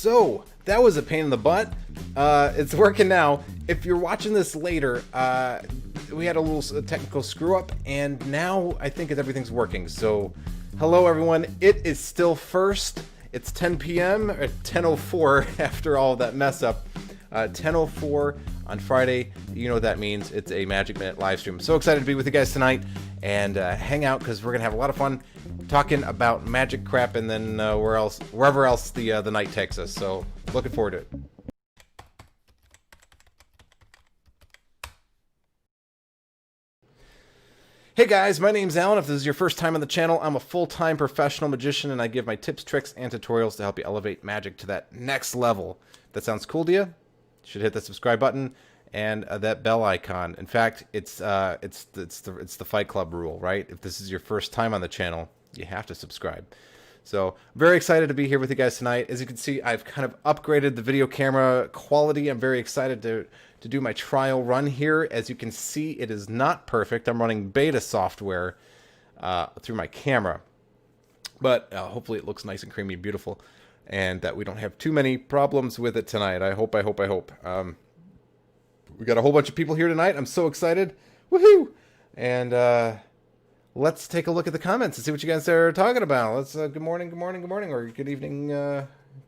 So, that was a pain in the butt. It's working now. If you're watching this later, we had a little technical screw up, and now I think everything's working. So, hello everyone. It is still first. It's 10 p.m. or 10:04 after all of that mess up. 10:04 on Friday. You know what that means. It's a Magic Minute live stream. So excited to be with you guys tonight and hang out because we're gonna have a lot of fun talking about magic crap, and then wherever else the night takes us. So looking forward to it. Hey guys, my name's Alan. If this is your first time on the channel, I'm a full-time professional magician, and I give my tips, tricks, and tutorials to help you elevate magic to that next level. If that sounds cool to you, you should hit the subscribe button and that bell icon. In fact, it's the Fight Club rule, right? If this is your first time on the channel, you have to subscribe. So, very excited to be here with you guys tonight. As you can see, I've kind of upgraded the video camera quality. I'm very excited to do my trial run here. As you can see, it is not perfect. I'm running beta software through my camera. But hopefully it looks nice and creamy and beautiful, and that we don't have too many problems with it tonight. I hope. We got a whole bunch of people here tonight. I'm so excited. Woohoo! And let's take a look at the comments and see what you guys are talking about. Let's good morning, or good evening,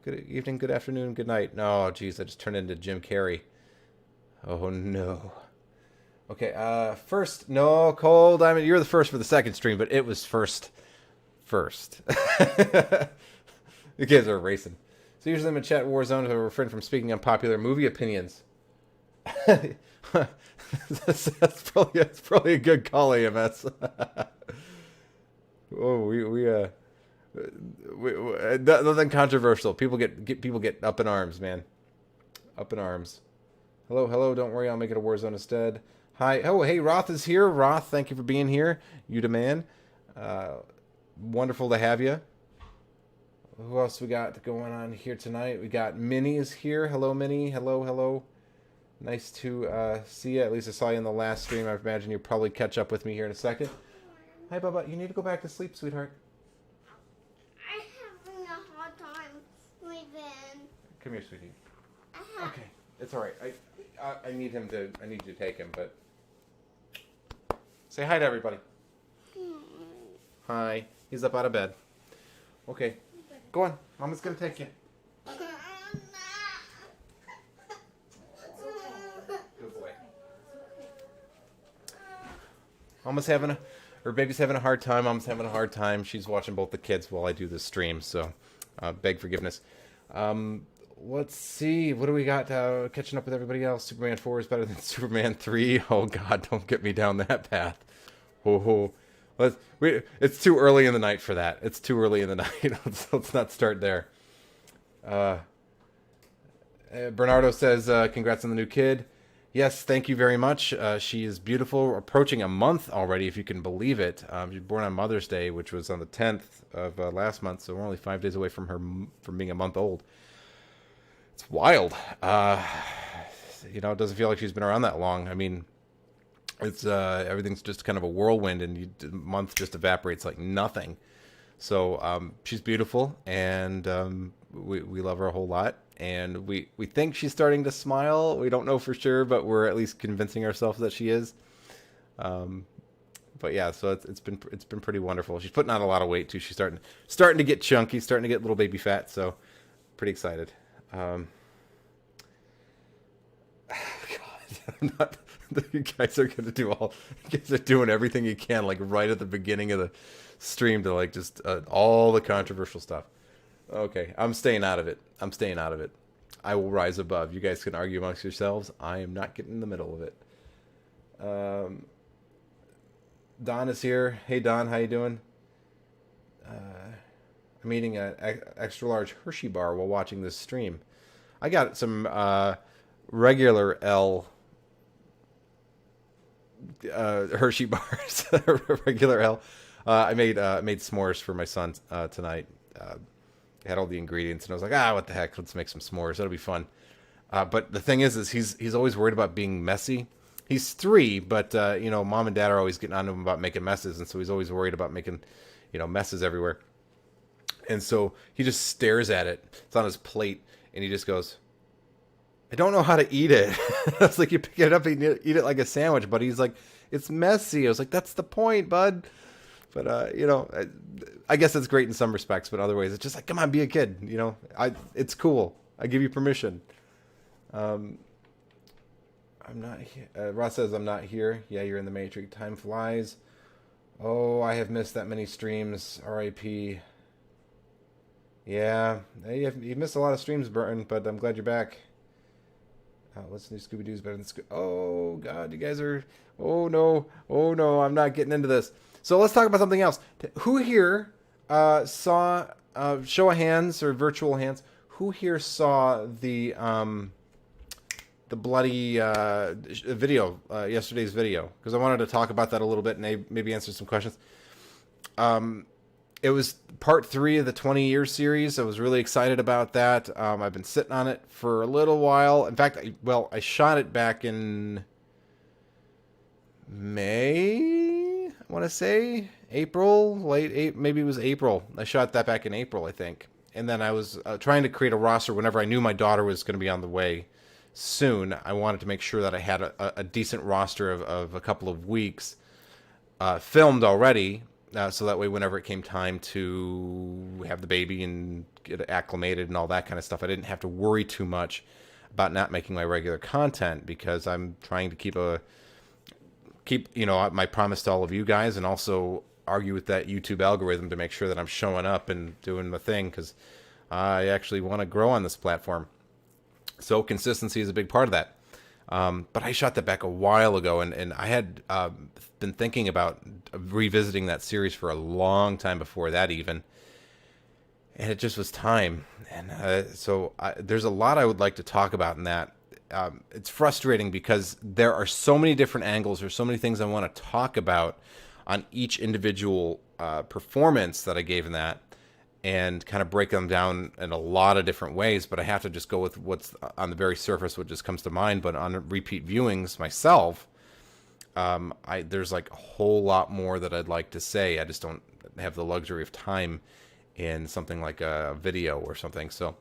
good afternoon, good night. No, geez, I just turned into Jim Carrey. Oh no. Okay, first, no, Cole Diamond, you're the first for the second stream, but it was first. You guys are racing. So usually I'm in chat Warzone to refrain from speaking unpopular movie opinions. that's probably a good call, AMS. Oh, nothing controversial. People get up in arms, man. Up in arms. Hello. Don't worry, I'll make it a Warzone instead. Hi. Oh, hey, Roth is here. Roth, thank you for being here. You the man. Wonderful to have you. Who else we got going on here tonight? We got Minnie is here. Hello, Minnie. Hello. Nice to see you. At least I saw you in the last stream. I imagine you'll probably catch up with me here in a second. Hi, Bubba. You need to go back to sleep, sweetheart. I'm having a hard time sleeping. Come here, sweetie. Okay, it's all right. I need you to take him, but say hi to everybody. Hi. He's up out of bed. Okay, go on. Mama's gonna take you. Good boy. Baby's having a hard time. Mom's having a hard time. She's watching both the kids while I do this stream, so beg forgiveness. Let's see. What do we got? Catching up with everybody else. Superman 4 is better than Superman 3. Oh, God, don't get me down that path. Oh. It's too early in the night for that. It's too early in the night. Let's not start there. Bernardo says, congrats on the new kid. Yes, thank you very much. She is beautiful. Approaching a month already, if you can believe it. She was born on Mother's Day, which was on the 10th of last month, so we're only 5 days away from being a month old. It's wild. It doesn't feel like she's been around that long. I mean, it's everything's just kind of a whirlwind, and the month just evaporates like nothing. So she's beautiful, and we love her a whole lot. And we think she's starting to smile. We don't know for sure, but we're at least convincing ourselves that she is. But yeah, so it's been pretty wonderful. She's putting on a lot of weight too. She's starting to get chunky, starting to get little baby fat. So pretty excited. God, you guys are doing everything you can, like right at the beginning of the stream, to like just all the controversial stuff. Okay, I'm staying out of it. I will rise above. You guys can argue amongst yourselves. I am not getting in the middle of it. Don is here. Hey Don, how you doing? I'm eating an extra large Hershey bar while watching this stream. I got some regular L Hershey bars. Regular L. I made s'mores for my son tonight. Had all the ingredients, and I was like, what the heck? Let's make some s'mores. That'll be fun. But the thing is he's always worried about being messy. He's 3, but mom and dad are always getting on to him about making messes, and so he's always worried about making messes everywhere. And so he just stares at it. It's on his plate, And he just goes, I don't know how to eat it. I was like, you pick it up and eat it like a sandwich. But he's like, it's messy. I was like, that's the point, bud. But, you know, I guess it's great in some respects, but other ways it's just like, come on, be a kid. You know, it's cool. I give you permission. I'm not here. Ross says, I'm not here. Yeah, you're in the Matrix. Time flies. Oh, I have missed that many streams. R.I.P. Yeah, you've missed a lot of streams, Burton, but I'm glad you're back. What's new? Scooby-Doo's better than Oh, God, you guys are... Oh, no. Oh, no, I'm not getting into this. So let's talk about something else. Who here saw... show of hands or virtual hands. Who here saw the bloody video, yesterday's video? Because I wanted to talk about that a little bit and maybe answer some questions. It was part 3 of the 20-year series. I was really excited about that. I've been sitting on it for a little while. In fact, I shot it back in May, I want to say. April, maybe it was April. I shot that back in April, I think. And then I was trying to create a roster whenever I knew my daughter was going to be on the way soon. I wanted to make sure that I had a decent roster of a couple of weeks filmed already. So that way, whenever it came time to have the baby and get acclimated and all that kind of stuff, I didn't have to worry too much about not making my regular content, because I'm trying to keep my promise to all of you guys, and also argue with that YouTube algorithm to make sure that I'm showing up and doing the thing, because I actually want to grow on this platform. So consistency is a big part of that. But I shot that back a while ago, and I had been thinking about revisiting that series for a long time before that even. And it just was time. And so there's a lot I would like to talk about in that. It's frustrating because there are so many different angles, or so many things I want to talk about on each individual performance that I gave in that, and kind of break them down in a lot of different ways. But I have to just go with what's on the very surface, what just comes to mind. But on repeat viewings myself, there's like a whole lot more that I'd like to say. I just don't have the luxury of time in something like a video or something. So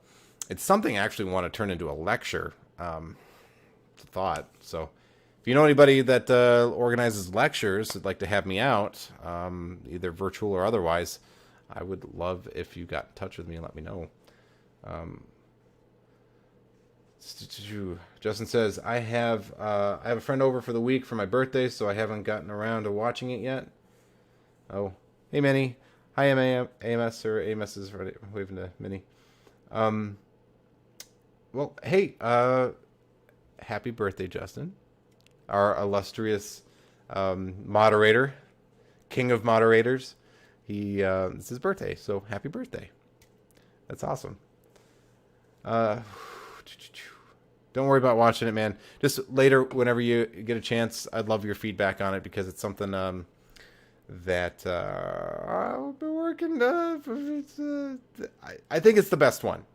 it's something I actually want to turn into a lecture. It's a thought. So if you know anybody that organizes lectures that'd like to have me out, either virtual or otherwise, I would love if you got in touch with me and let me know. Justin says, I have a friend over for the week for my birthday, so I haven't gotten around to watching it yet. Oh, hey, Minnie. Hi, AMS, or AMS is waving to Minnie. Well, hey, happy birthday, Justin. Our illustrious moderator, king of moderators. It's his birthday, so happy birthday. That's awesome. Don't worry about watching it, man. Just later, whenever you get a chance, I'd love your feedback on it, because it's something that I'll be working. I think it's the best one.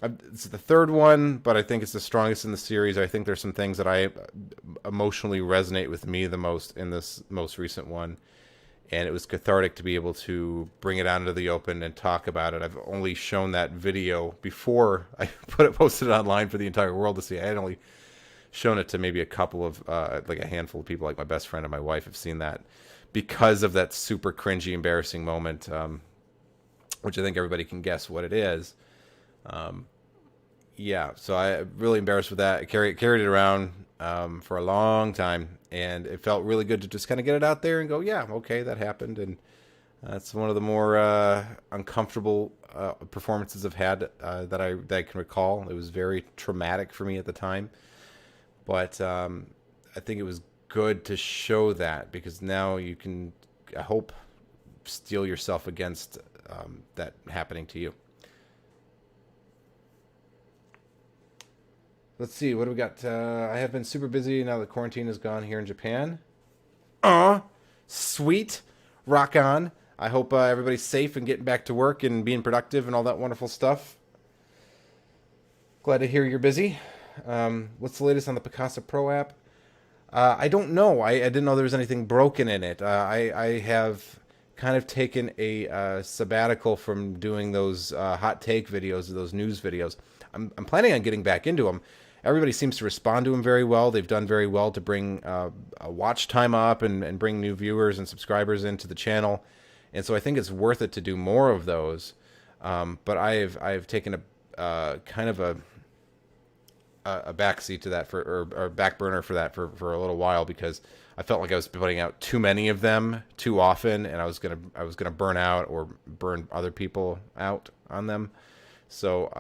It's the third one, but I think it's the strongest in the series. I think there's some things that I emotionally resonate with me the most in this most recent one. And it was cathartic to be able to bring it out into the open and talk about it. I've only shown that video before I posted it online for the entire world to see. I had only shown it to maybe a couple of, like a handful of people, like my best friend and my wife have seen that, because of that super cringy, embarrassing moment, which I think everybody can guess what it is. Yeah, so I really embarrassed with that. I carried it around for a long time, and it felt really good to just kind of get it out there and go, yeah, okay, that happened. And that's one of the more uncomfortable performances I've had that I can recall. It was very traumatic for me at the time, but I think it was good to show that, because now you can, I hope, steel yourself against that happening to you. Let's see, what do we got? I have been super busy now that quarantine is gone here in Japan. Sweet. Rock on. I hope everybody's safe and getting back to work and being productive and all that wonderful stuff. Glad to hear you're busy. What's the latest on the Picasa Pro app? I don't know. I didn't know there was anything broken in it. I have kind of taken a sabbatical from doing those hot take videos, those news videos. I'm planning on getting back into them. Everybody seems to respond to them very well. They've done very well to bring a watch time up and bring new viewers and subscribers into the channel. And so I think it's worth it to do more of those. But I've taken a kind of a backseat to that or back burner for that for a little while, because I felt like I was putting out too many of them too often, and I was gonna burn out or burn other people out on them. So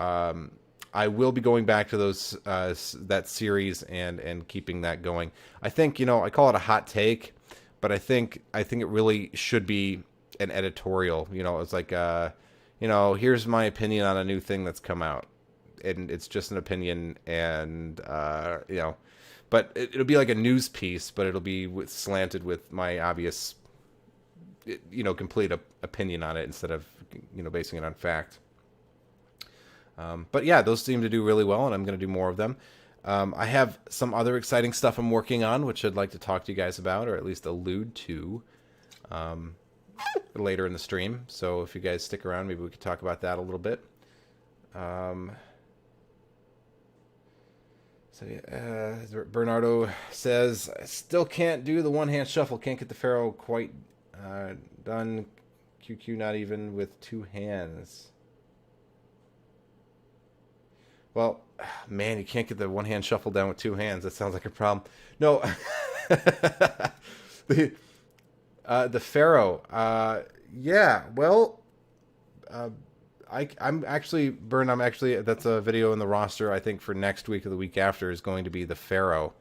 I will be going back to those that series and keeping that going. I think, you know, I call it a hot take, but I think it really should be an editorial. You know, it's like you know, here's my opinion on a new thing that's come out, and it's just an opinion, and you know, but it'll be like a news piece, but it'll be slanted with my obvious, you know, complete opinion on it instead of, you know, basing it on fact. But yeah, those seem to do really well, and I'm going to do more of them. I have some other exciting stuff I'm working on, which I'd like to talk to you guys about, or at least allude to later in the stream. So if you guys stick around, maybe we could talk about that a little bit. So yeah, Bernardo says, I still can't do the one-hand shuffle. Can't get the Pharaoh quite done. QQ not even with two hands. Well, man, you can't get the one-hand shuffle down with two hands. That sounds like a problem. No, the Pharaoh. Yeah, well, I'm actually, Bern, that's a video in the roster, I think, for next week or the week after is going to be the Pharaoh.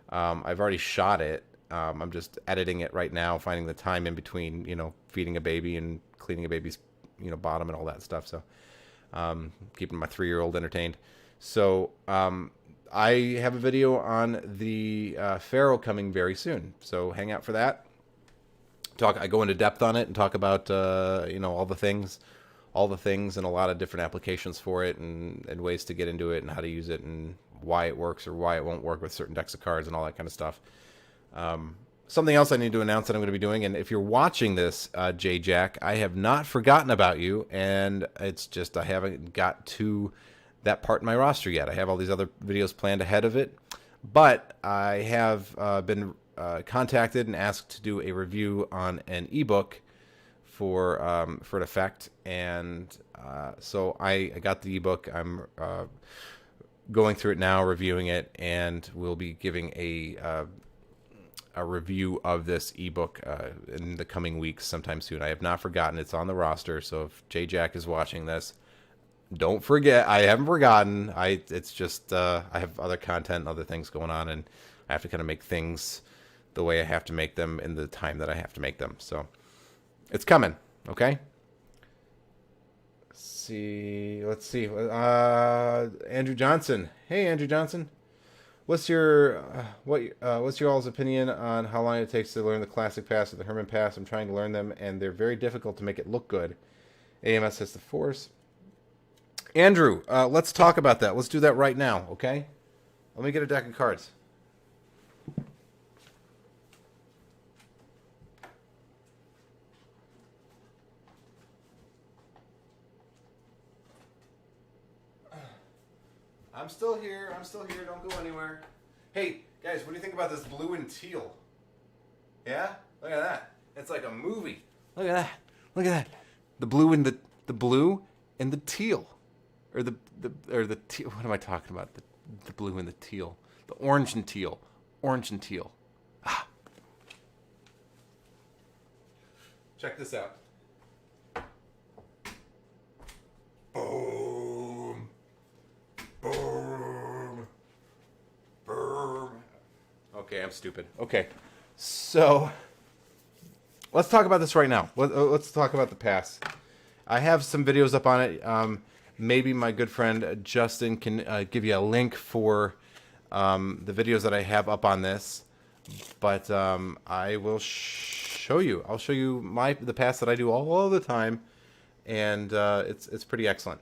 I've already shot it. I'm just editing it right now, finding the time in between, you know, feeding a baby and cleaning a baby's, you know, bottom and all that stuff. So, keeping my 3-year-old entertained. So, I have a video on the Pharaoh coming very soon. So hang out for that. I go into depth on it and talk about, you know, all the things and a lot of different applications for it and ways to get into it and how to use it and why it works or why it won't work with certain decks of cards and all that kind of stuff. Something else I need to announce that I'm going to be doing, and if you're watching this, J-Jack, I have not forgotten about you, and it's just I haven't got to that part in my roster yet. I have all these other videos planned ahead of it, but I have been contacted and asked to do a review on an ebook for an effect, and so I got the ebook. I'm going through it now, reviewing it, and we'll be giving a review of this ebook in the coming weeks sometime soon. I have not forgotten. It's on the roster, so if J-Jack is watching this, don't forget. I haven't forgotten. It's just I have other content and other things going on, and I have to kind of make things the way I have to make them in the time that I have to make them. So it's coming, okay? Let's see. Andrew Johnson. Hey, Andrew Johnson. What's your all's opinion on how long it takes to learn the Classic Pass or the Herman Pass? I'm trying to learn them, and they're very difficult to make it look good. AMS has the force. Andrew, let's talk about that. Let's do that right now, okay? Let me get a deck of cards. I'm still here. Don't go anywhere. Hey, guys, what do you think about this blue and teal? Yeah? Look at that. It's like a movie. Look at that. The blue and the blue and the teal. Or the teal. What am I talking about? The blue and the teal. The orange and teal. Ah. Check this out. Boom. Okay, I'm stupid. Okay, so let's talk about this right now. Let's talk about the pass. I have some videos up on it. Maybe my good friend Justin can give you a link for the videos that I have up on this. But I will show you. I'll show you the pass that I do all the time, and it's pretty excellent.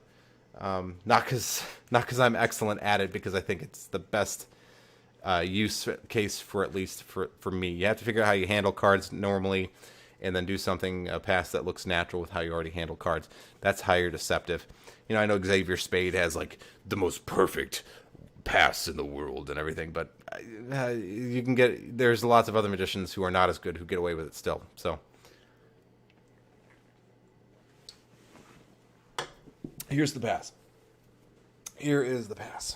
Not because I'm excellent at it, because I think it's the best use case for, at least for me. You have to figure out how you handle cards normally, and then do something, a pass that looks natural with how you already handle cards. That's how you're deceptive. You know, I know Xavier Spade has like the most perfect pass in the world and everything, but you can get, there's lots of other magicians who are not as good who get away with it still. So here's the pass. Here is the pass.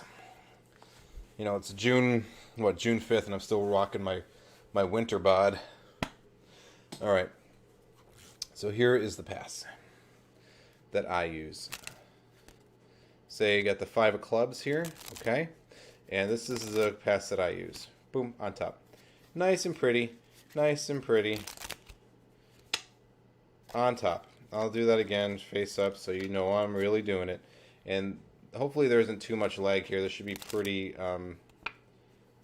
You know, it's June 5th, and I'm still rocking my winter bod. All right. So here is the pass that I use. Say you got the 5 of clubs here, okay? And this is the pass that I use. Boom, on top. Nice and pretty. Nice and pretty. On top. I'll do that again, face up, so you know I'm really doing it. And hopefully there isn't too much lag here. This should be pretty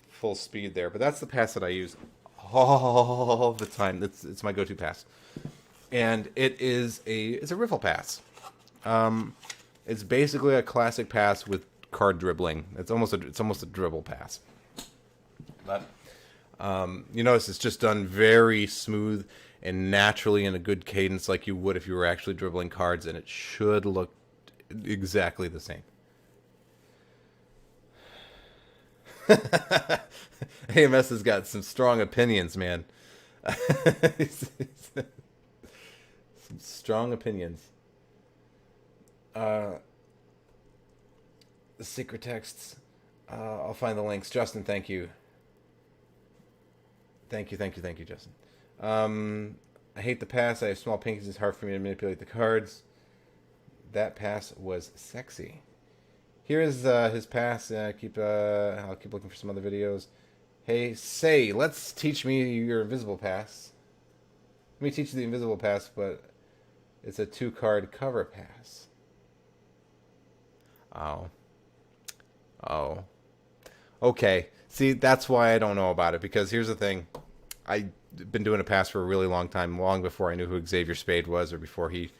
full speed there. But that's the pass that I use all the time. It's my go-to pass. And it's a riffle pass. It's basically a classic pass with card dribbling. It's almost a dribble pass. But you notice it's just done very smooth and naturally in a good cadence, like you would if you were actually dribbling cards, and it should look exactly the same. AMS has got some strong opinions, man. Some strong opinions. The secret texts. I'll find the links. Justin, thank you. Thank you, Justin. I hate the pass. I have small pinkies. It's hard for me to manipulate the cards. That pass was sexy. Here is his pass. I'll keep looking for some other videos. Hey, Say, let's teach me your invisible pass. Let me teach you the invisible pass, but it's a 2-card cover pass. Oh. Okay. See, that's why I don't know about it, because here's the thing. I've been doing a pass for a really long time, long before I knew who Xavier Spade was, or before he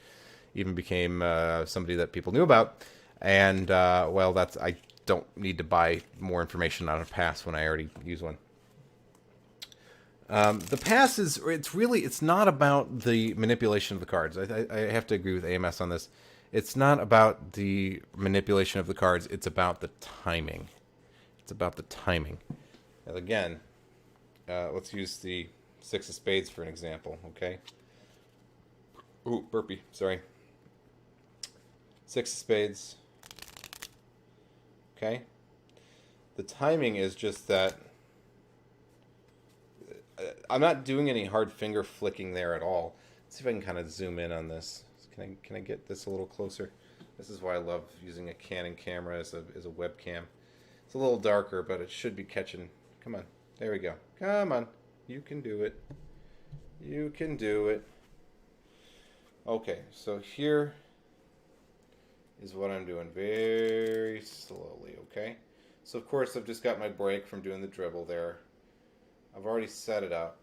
even became somebody that people knew about. And, well, I don't need to buy more information on a pass when I already use one. The pass it's not about the manipulation of the cards. I have to agree with AMS on this. It's not about the manipulation of the cards. It's about the timing. It's about the timing. And again, let's use the 6 of spades for an example, okay? Ooh, burpee, sorry. 6 of spades. Okay? The timing is just that I'm not doing any hard finger flicking there at all. Let's see if I can kind of zoom in on this. Can I get this a little closer? This is why I love using a Canon camera as a webcam. It's a little darker, but it should be catching. Come on. There we go. Come on. You can do it. You can do it. Okay, so here is what I'm doing very slowly, okay? So, of course, I've just got my break from doing the dribble there. I've already set it up.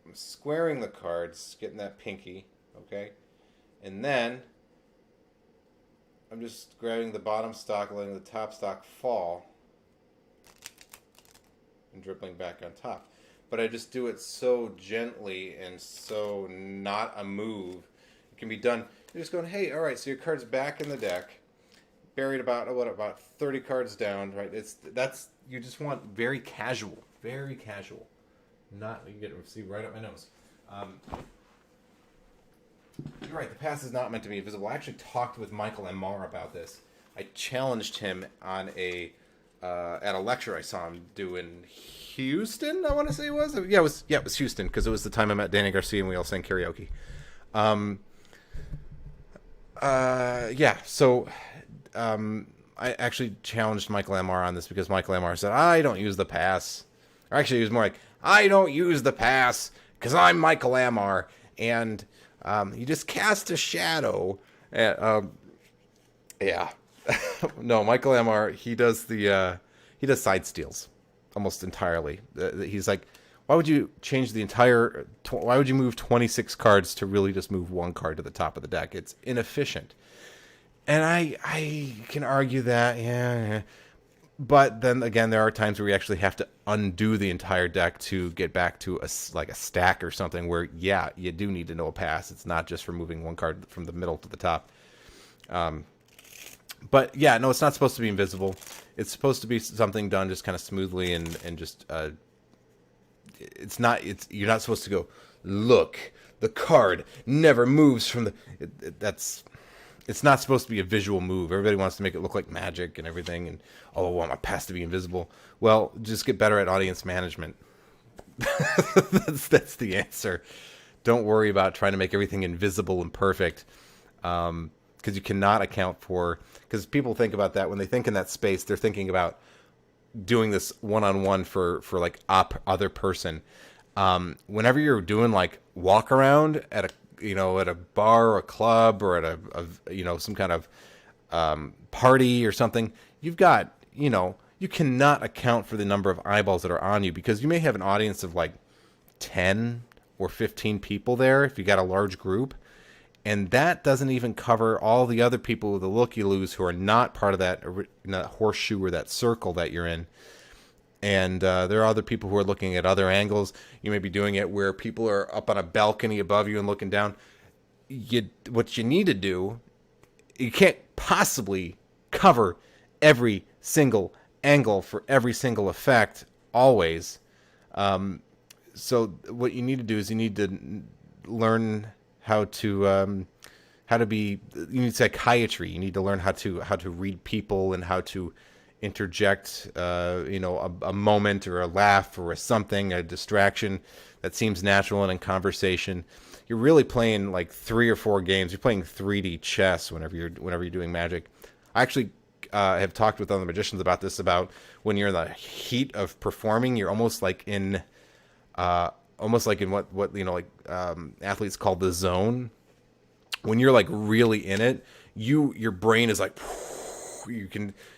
I'm squaring the cards, getting that pinky, okay? And then I'm just grabbing the bottom stock, letting the top stock fall, and dribbling back on top. But I just do it so gently and so not a move. It can be done. You're just going, hey, all right, so your card's back in the deck, buried about 30 cards down, right? You just want very casual, Not, you get to see right up my nose. You're right, the pass is not meant to be invisible. I actually talked with Michael Amar about this. I challenged him on at a lecture I saw him do in Houston, I want to say it was. Yeah, it was Houston, because it was the time I met Danny Garcia and we all sang karaoke. I actually challenged Michael Amar on this because Michael Amar said, I don't use the pass. Or actually, he was more like, I don't use the pass because I'm Michael Amar. And you just cast a shadow. Yeah. No, Michael Amar, he does side steals almost entirely. He's like, why would you change the entire... why would you move 26 cards to really just move 1 card to the top of the deck? It's inefficient. And I can argue that, yeah. But then again, there are times where you actually have to undo the entire deck to get back to like a stack or something where, yeah, you do need to know a pass. It's not just for moving one card from the middle to the top. But yeah, no, it's not supposed to be invisible. It's supposed to be something done just kind of smoothly and just you're not supposed to go, look, the card never moves from the it's not supposed to be a visual move. Everybody wants to make it look like magic and everything, and oh, I want my pass to be invisible. Well, just get better at audience management. That's the answer. Don't worry about trying to make everything invisible and perfect, because you cannot account for. Because people think about that when they think in that space, they're thinking about doing this one-on-one for like other person. Whenever you're doing like walk around at a at a bar or a club or at a some kind of party or something, you've got, you cannot account for the number of eyeballs that are on you, because you may have an audience of like 10 or 15 people there if you got a large group, and that doesn't even cover all the other people with the looky-loos who are not part of that horseshoe or that circle that you're in. And there are other people who are looking at other angles. You may be doing it where people are up on a balcony above you and looking down. What you need to do, you can't possibly cover every single angle for every single effect always. So what you need to do is you need to learn how to be. You need psychiatry. You need to learn how to read people and how to interject a moment or a laugh or a distraction that seems natural and in conversation. You're really playing like 3 or 4 games. You're playing 3D chess whenever you're doing magic. I actually have talked with other magicians about this, about when you're in the heat of performing, you're almost like in what athletes call the zone. When you're like really in it, your brain is like,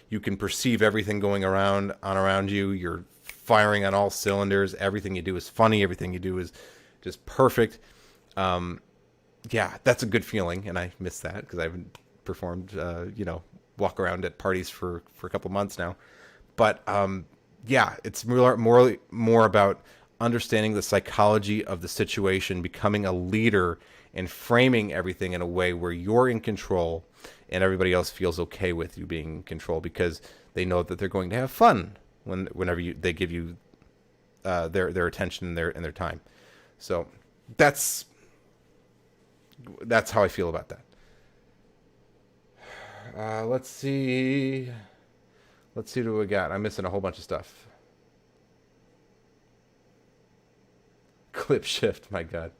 you can perceive everything going around you. You're firing on all cylinders. Everything you do is funny. Everything you do is just perfect. Yeah, that's a good feeling, and I miss that because I haven't performed, walk around at parties for a couple months now. But yeah, it's more about understanding the psychology of the situation, becoming a leader, and framing everything in a way where you're in control and everybody else feels okay with you being in control, because they know that they're going to have fun whenever they give you their attention and their time. So that's how I feel about that. Let's see what we got. I'm missing a whole bunch of stuff. Clip shift, my God.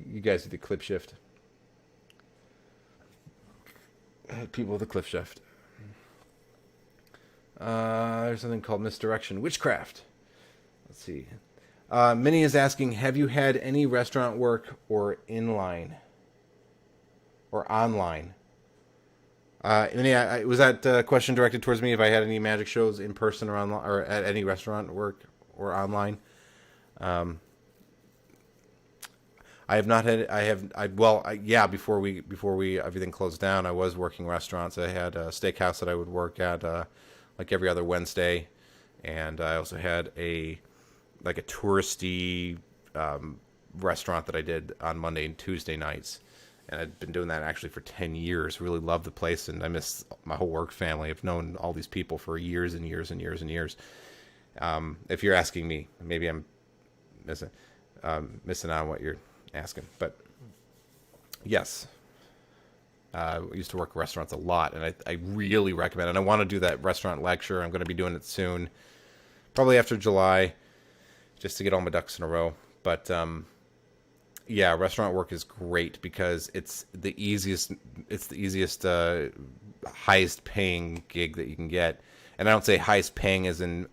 You guys do the clip shift. People with the clip shift. There's something called misdirection. Witchcraft. Let's see. Minnie is asking, have you had any restaurant work or inline? Or online? Minnie, was that question directed towards me if I had any magic shows in person or online, or at any restaurant work or online? I have not had. Yeah. Before we everything closed down, I was working restaurants. I had a steakhouse that I would work at like every other Wednesday, and I also had a touristy restaurant that I did on Monday and Tuesday nights, and I'd been doing that actually for 10 years. Really loved the place, and I miss my whole work family. I've known all these people for years and years and years and years. If you're asking me, maybe I'm missing out on what you're asking, but yes, I used to work restaurants a lot, and I really recommend it. And I want to do that restaurant lecture. I'm going to be doing it soon, probably after July, just to get all my ducks in a row. But yeah, restaurant work is great because it's the easiest highest paying gig that you can get. And I don't say highest paying as in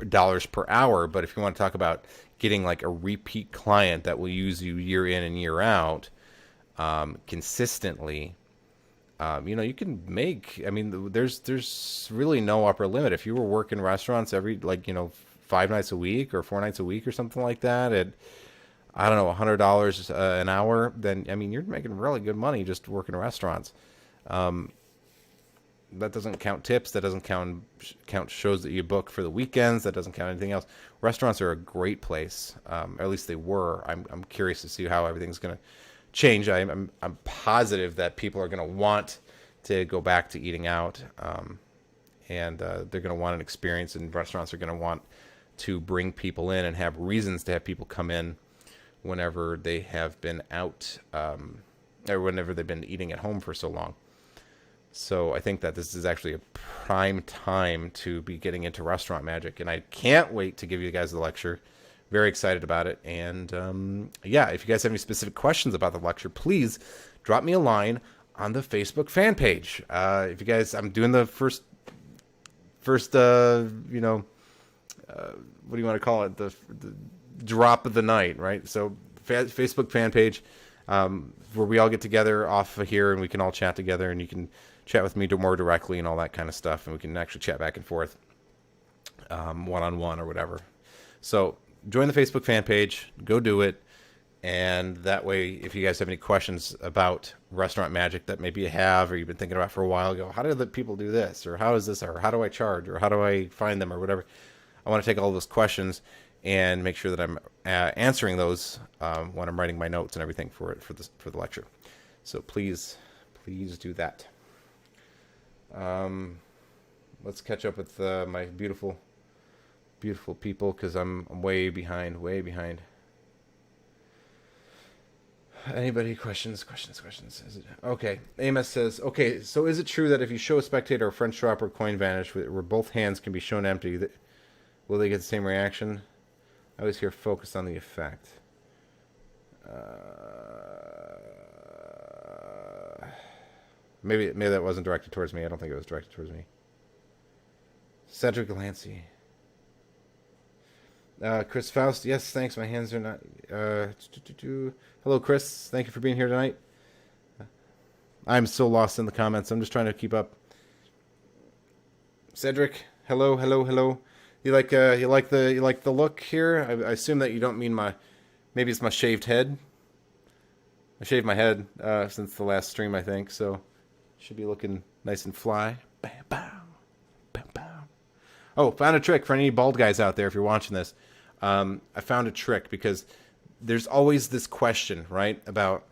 dollars per hour, but if you want to talk about getting like a repeat client that will use you year in and year out consistently, you can make, there's really no upper limit. If you were working restaurants every 5 nights a week or 4 nights a week or something like that at, I don't know, $100 an hour, then you're making really good money just working restaurants. doesn't count tips. That doesn't count shows that you book for the weekends. That doesn't count anything else. Restaurants are a great place, or at least they were. I'm curious to see how everything's going to change. I'm positive that people are going to want to go back to eating out, and they're going to want an experience, and restaurants are going to want to bring people in and have reasons to have people come in whenever they have been out, or whenever they've been eating at home for so long. So I think that this is actually a prime time to be getting into restaurant magic, and I can't wait to give you guys the lecture. Very excited about it. And yeah, if you guys have any specific questions about the lecture, please drop me a line on the Facebook fan page. If you guys, I'm doing the first you know, what do you want to call it? The drop of the night, right? So Facebook fan page, where we all get together off of here and we can all chat together, and you can chat with me more directly and all that kind of stuff, and we can actually chat back and forth, one-on-one or whatever. So join the Facebook fan page, go do it, and that way, if you guys have any questions about restaurant magic that maybe you have or you've been thinking about for a while, go, how do the people do this, or how is this, or how do I charge, or how do I find them, or whatever. I want to take all those questions and make sure that I'm answering those when I'm writing my notes and everything for the lecture. So please do that. Let's catch up with my beautiful people, because I'm way behind. Anybody questions? Is it okay? Amos says, okay, so is it true that if you show a spectator a French drop or coin vanish where both hands can be shown empty, will they get the same reaction? I always hear focus on the effect. Maybe that wasn't directed towards me. I don't think it was directed towards me. Cedric Lancy. Chris Faust, yes, thanks. My hands are not. Hello, Chris. Thank you for being here tonight. I'm so lost in the comments. I'm just trying to keep up. Cedric, hello. You like the look here? I assume that you don't mean maybe it's my shaved head. I shaved my head since the last stream, I think, so should be looking nice and fly. Bam, bam, bam, bam. Oh, found a trick for any bald guys out there if you're watching this. I found a trick, because there's always this question, right, about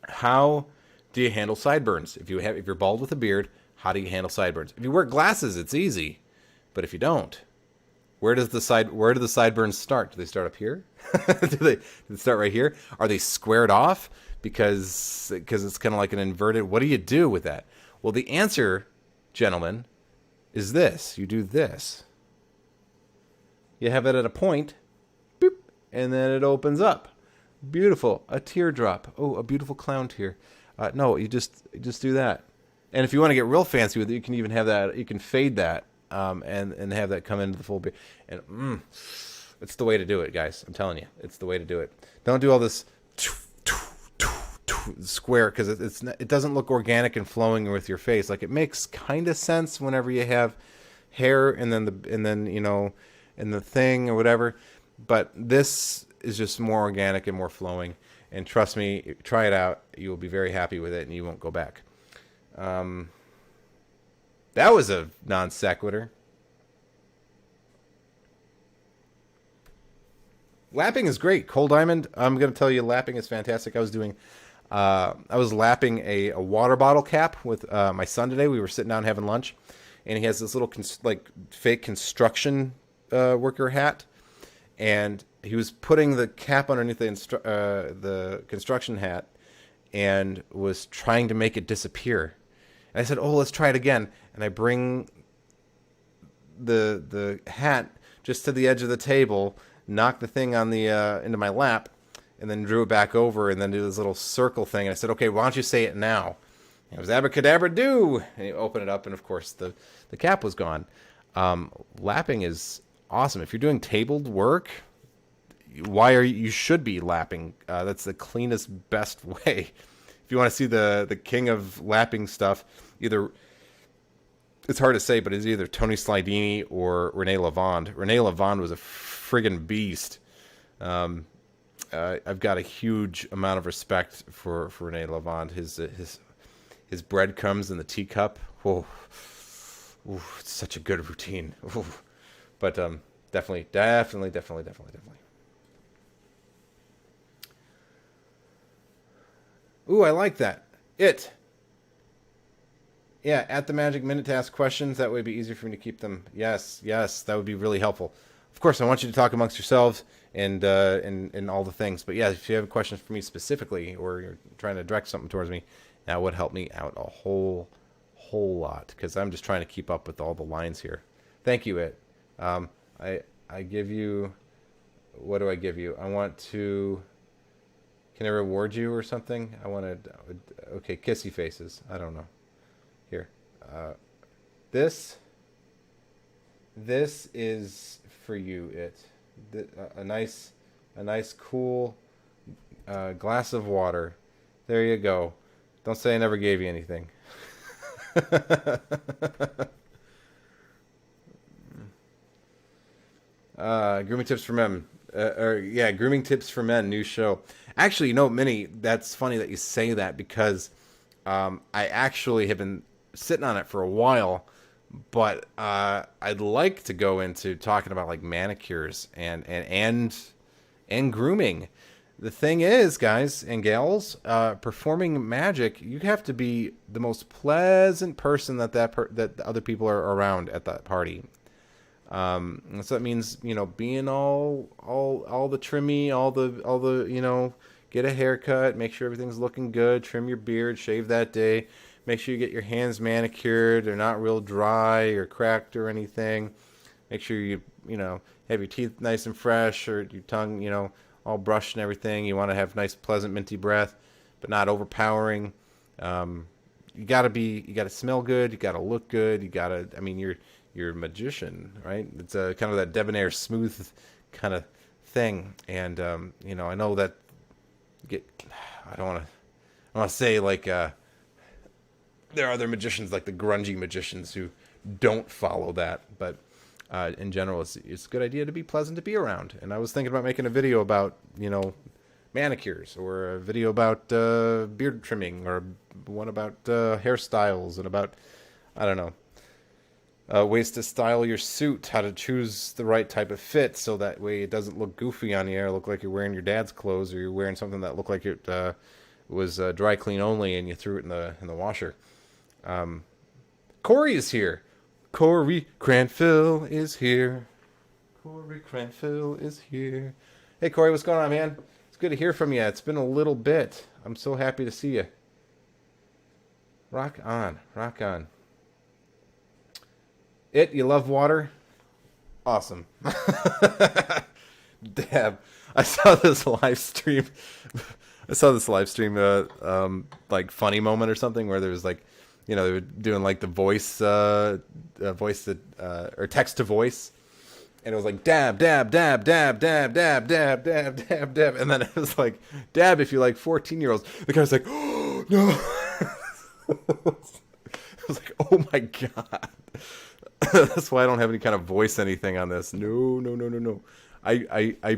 how do you handle sideburns? If you're bald with a beard, how do you handle sideburns? If you wear glasses, it's easy. But if you don't, where do the sideburns start? Do they start up here? do they start right here? Are they squared off because it's kind of like an inverted? What do you do with that? Well, the answer, gentlemen, is this. You do this. You have it at a point, boop, and then it opens up. Beautiful. A teardrop. Oh, a beautiful clown tear. No, you just do that. And if you want to get real fancy with it, you can even have that. You can fade that. And have that come into the full beard. And it's the way to do it, guys. I'm telling you, it's the way to do it. Don't do all this square, because it doesn't look organic and flowing with your face. Like, it makes kind of sense whenever you have hair and then you know, in the thing or whatever. But this is just more organic and more flowing. And trust me, try it out. You will be very happy with it, and you won't go back. That was a non sequitur. Lapping is great. Cole Diamond, I'm going to tell you, lapping is fantastic. I was lapping a water bottle cap with my son today. We were sitting down having lunch, and he has this little fake construction worker hat, and he was putting the cap underneath the construction hat and was trying to make it disappear. And I said, oh, let's try it again. And I bring the hat just to the edge of the table, knock the thing on the into my lap, and then drew it back over, and then do this little circle thing. And I said, okay, why don't you say it now? And it was abracadabra do. And you open it up, and of course the cap was gone. Lapping is awesome. If you're doing tabled work, you should be lapping. That's the cleanest, best way. If you want to see the king of lapping stuff, it's hard to say, but it's either Tony Slidini or Rene Lavande. Rene Lavande was a friggin' beast. I've got a huge amount of respect for Rene Lavande. his breadcrumbs in the teacup. Whoa. Ooh, it's such a good routine. Ooh. But definitely. Ooh, I like that. Yeah, at the Magic Minute to ask questions. That way it'd be easier for me to keep them. Yes, that would be really helpful. Of course, I want you to talk amongst yourselves and all the things. But yeah, if you have questions for me specifically, or you're trying to direct something towards me, that would help me out a whole lot, because I'm just trying to keep up with all the lines here. Thank you, I give you. What do I give you? I want to. Can I reward you or something? I want to. Okay, kissy faces. I don't know. Here, this is for you. A nice cool glass of water. There you go. Don't say I never gave you anything. Grooming tips for men. Grooming tips for men. New show. Actually, you know, Minnie, that's funny that you say that, because I actually have been sitting on it for a while, but I'd like to go into talking about like manicures and grooming. The thing is, guys and gals, performing magic, you have to be the most pleasant person that other people are around at that party. So that means, you know, being all the trimmy, all the you know, get a haircut, make sure everything's looking good, trim your beard, shave that day, make sure you get your hands manicured, they're not real dry or cracked or anything. Make sure you know, have your teeth nice and fresh, or your tongue, you know, all brushed and everything. You want to have nice, pleasant, minty breath, but not overpowering. You gotta smell good. You gotta look good. I mean, you're a magician, right? It's a kind of that debonair, smooth kind of thing. And you know, I know that I don't want to say like there are other magicians, like the grungy magicians, who don't follow that, but in general, it's a good idea to be pleasant to be around. And I was thinking about making a video about, you know, manicures, or a video about beard trimming, or one about hairstyles, and about, I don't know, ways to style your suit, how to choose the right type of fit, so that way it doesn't look goofy on you, or look like you're wearing your dad's clothes, or you're wearing something that looked like it was dry clean only, and you threw it in the washer. Corey is here. Corey Cranfill is here. Corey Cranfill is here. Hey, Corey, what's going on, man? It's good to hear from you. It's been a little bit. I'm so happy to see you. Rock on. Rock on. You love water? Awesome. Dab. I saw this live stream. Like funny moment or something, where there was like, you know, they were doing like the voice or text to voice, and it was like dab, dab, dab, dab, dab, dab, dab, dab, dab, dab, and then it was like dab if you like 14-year-olds. The guy was like, oh no. I was like, oh my god. That's why I don't have any kind of voice anything on this. No. I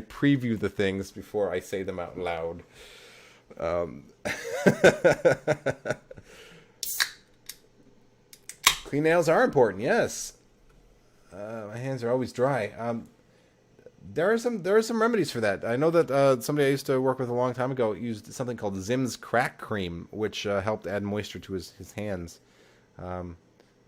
preview the things before I say them out loud. Clean nails are important, yes. My hands are always dry. There are some remedies for that. I know that somebody I used to work with a long time ago used something called Zim's crack cream, which helped add moisture to his hands.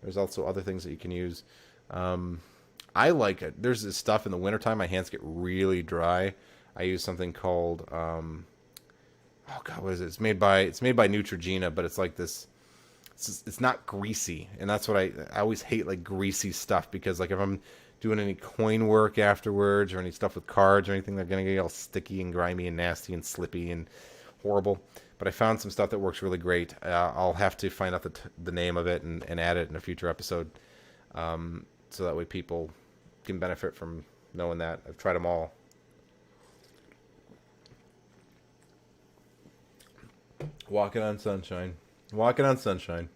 There's also other things that you can use. I like it. There's this stuff in the wintertime, my hands get really dry. I use something called oh god, what is it? It's made by Neutrogena, but it's like this. It's not greasy, and that's what I always hate, like greasy stuff, because like if I'm doing any coin work afterwards, or any stuff with cards or anything, they're gonna get all sticky and grimy and nasty and slippy and horrible. But I found some stuff that works really great. I'll have to find out the name of it and add it in a future episode, so that way people can benefit from knowing that. I've tried them all. Walking on sunshine. Walking on sunshine.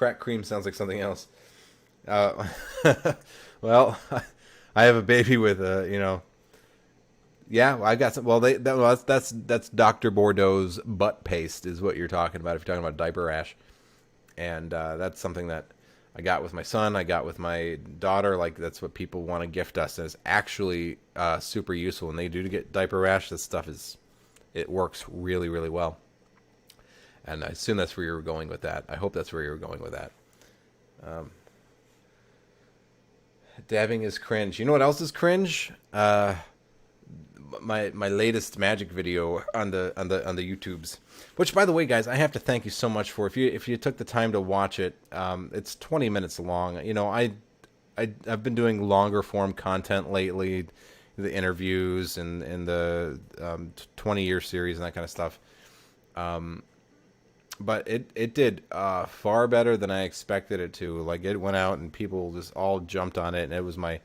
Crack cream sounds like something else. Uh, well, I have a baby with a, you know. Yeah, I got some. Well, well, that's Dr. Bordeaux's butt paste is what you're talking about if you're talking about diaper rash, and that's something that I got with my son. I got with my daughter. Like that's what people want to gift us, and it's actually super useful. When they do get diaper rash, this stuff it works really really well. And I assume that's where you were going with that. I hope that's where you were going with that. Dabbing is cringe. You know what else is cringe? My latest magic video on the YouTubes, which by the way, guys, I have to thank you so much for if you took the time to watch it. It's 20 minutes long. You know, I've been doing longer form content lately, the interviews and the 20-year series and that kind of stuff. But it did far better than I expected it to. Like it went out and people just all jumped on it, and it was my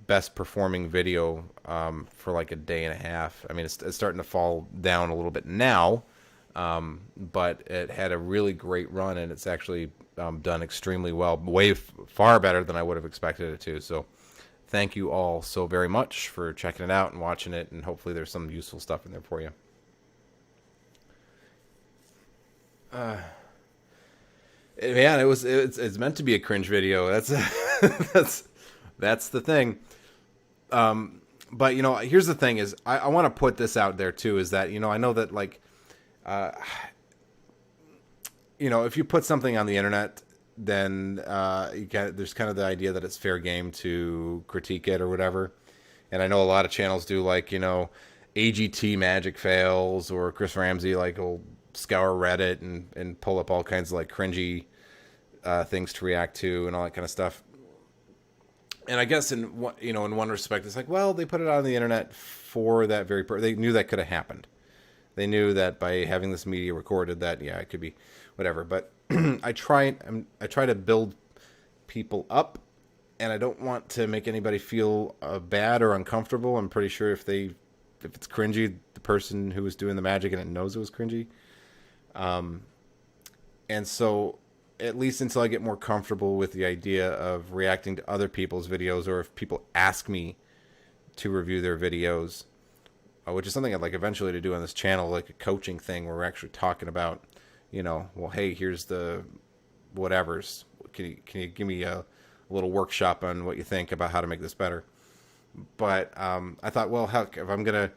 best performing video for like a day and a half. I mean, it's starting to fall down a little bit now, but it had a really great run, and it's actually done extremely well, far better than I would have expected it to. So thank you all so very much for checking it out and watching it, and hopefully there's some useful stuff in there for you. Man, it's meant to be a cringe video. That's the thing. But you know, here's the thing: is I want to put this out there too. Is that, you know, I know that like, you know, if you put something on the internet, then there's kind of the idea that it's fair game to critique it or whatever. And I know a lot of channels do, like, you know, AGT magic fails, or Chris Ramsey like will scour Reddit and pull up all kinds of like cringy things to react to and all that kind of stuff. And I guess in one respect, it's like, well, they put it out on the internet for that very they knew that could have happened. They knew that by having this media recorded, that yeah, it could be whatever. But I try to build people up, and I don't want to make anybody feel bad or uncomfortable. I'm pretty sure if it's cringy, the person who was doing the magic and it knows it was cringy. And so, at least until I get more comfortable with the idea of reacting to other people's videos, or if people ask me to review their videos, which is something I'd like eventually to do on this channel, like a coaching thing where we're actually talking about, you know, well, hey, here's the whatevers. Can you give me a little workshop on what you think about how to make this better? But I thought, well, heck, if I'm gonna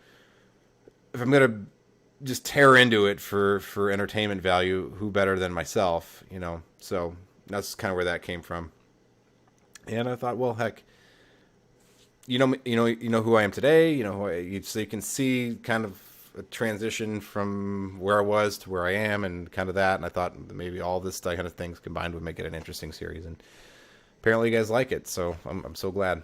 just tear into it for entertainment value, who better than myself, you know? So that's kind of where that came from. And I thought, well, heck, you know who I am today, you know, so you can see kind of a transition from where I was to where I am, and kind of that. And I thought maybe all this kind of things combined would make it an interesting series. And apparently you guys like it, so I'm so glad.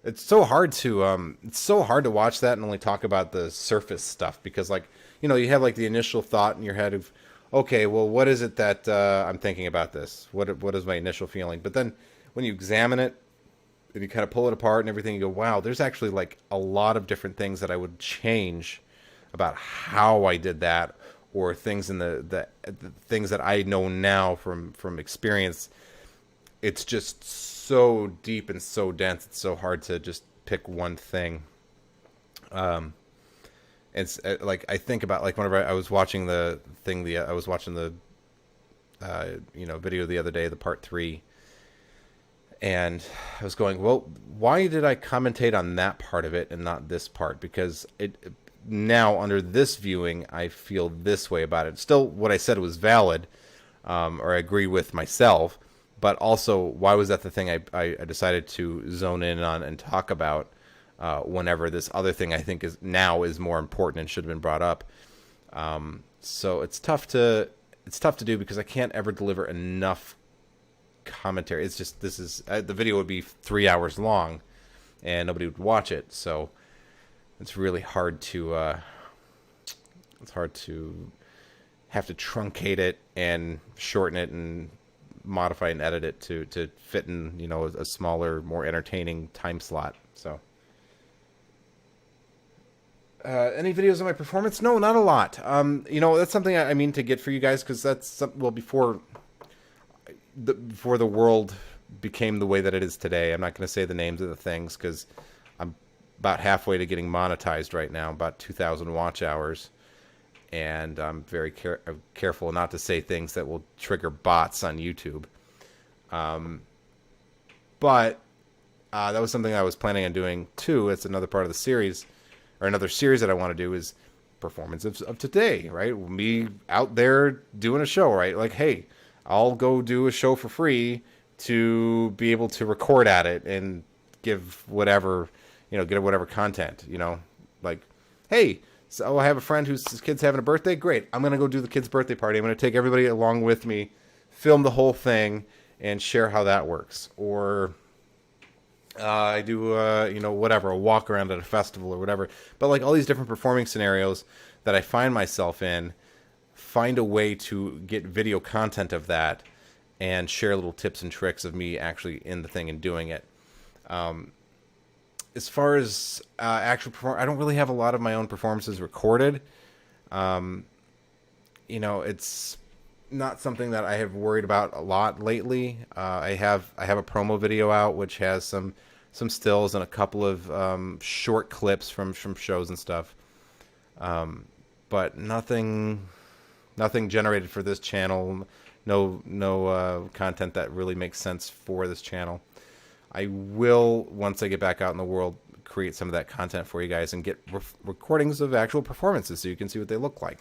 It's so hard to watch that and only talk about the surface stuff, because, like, you know, you have like the initial thought in your head of, okay, well, what is it that I'm thinking about this? What is my initial feeling? But then when you examine it and you kind of pull it apart and everything, you go, wow, there's actually like a lot of different things that I would change about how I did that, or things in the things that I know now from experience. It's just so deep and so dense. It's so hard to just pick one thing. It's like, I think about, like, whenever I was watching the video the other day, the part 3, and I was going, well, why did I commentate on that part of it and not this part? Because now under this viewing, I feel this way about it. Still, what I said was valid, or I agree with myself. But also, why was that the thing I decided to zone in on and talk about whenever this other thing I think is more important and should have been brought up? So it's tough to do, because I can't ever deliver enough commentary. It's just, the video would be 3 hours long, and nobody would watch it. So it's really hard to have to truncate it and shorten it and modify and edit it to fit in, you know, a smaller, more entertaining time slot. So Any videos of my performance? No, not a lot. You know, that's something I mean to get for you guys, because that's well, before the world became the way that it is today. I'm not going to say the names of the things because I'm about halfway to getting monetized right now, about 2,000 watch hours, and I'm very careful not to say things that will trigger bots on YouTube. But that was something I was planning on doing too. It's another part of the series, or another series that I want to do is performance of today, right? Me out there doing a show, right? Like, hey, I'll go do a show for free to be able to record at it and give whatever, get whatever content, like, hey, so I have a friend whose kid's having a birthday. Great. I'm going to go do the kid's birthday party. I'm going to take everybody along with me, film the whole thing, and share how that works. Or I do, whatever, a walk around at a festival or whatever. But like all these different performing scenarios that I find myself in, find a way to get video content of that and share little tips and tricks of me actually in the thing and doing it. As far as actual perform, I don't really have a lot of my own performances recorded. It's not something that I have worried about a lot lately. I have a promo video out which has some stills and a couple of short clips from shows and stuff. But nothing generated for this channel. No content that really makes sense for this channel. I will, once I get back out in the world, create some of that content for you guys and get recordings of actual performances so you can see what they look like.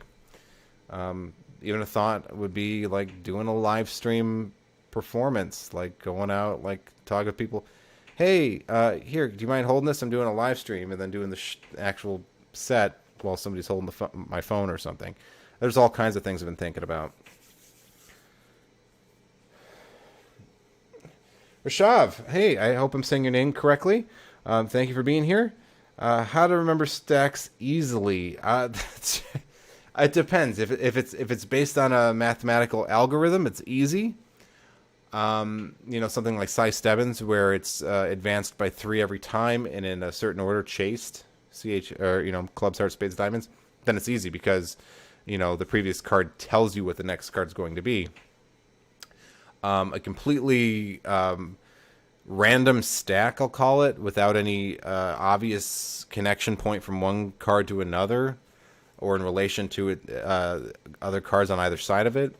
Even a thought would be like doing a live stream performance, like going out, like talking to people. Hey, here, do you mind holding this? I'm doing a live stream, and then doing the actual set while somebody's holding my phone or something. There's all kinds of things I've been thinking about. Rashav, hey, I hope I'm saying your name correctly. Thank you for being here. How to remember stacks easily? It depends. If it's based on a mathematical algorithm, it's easy. Something like Cy Stebbins, where it's advanced by 3 every time and in a certain order, chased, clubs, hearts, spades, diamonds. Then it's easy because the previous card tells you what the next card's going to be. A completely random stack, I'll call it, without any obvious connection point from one card to another, or in relation to it, other cards on either side of it.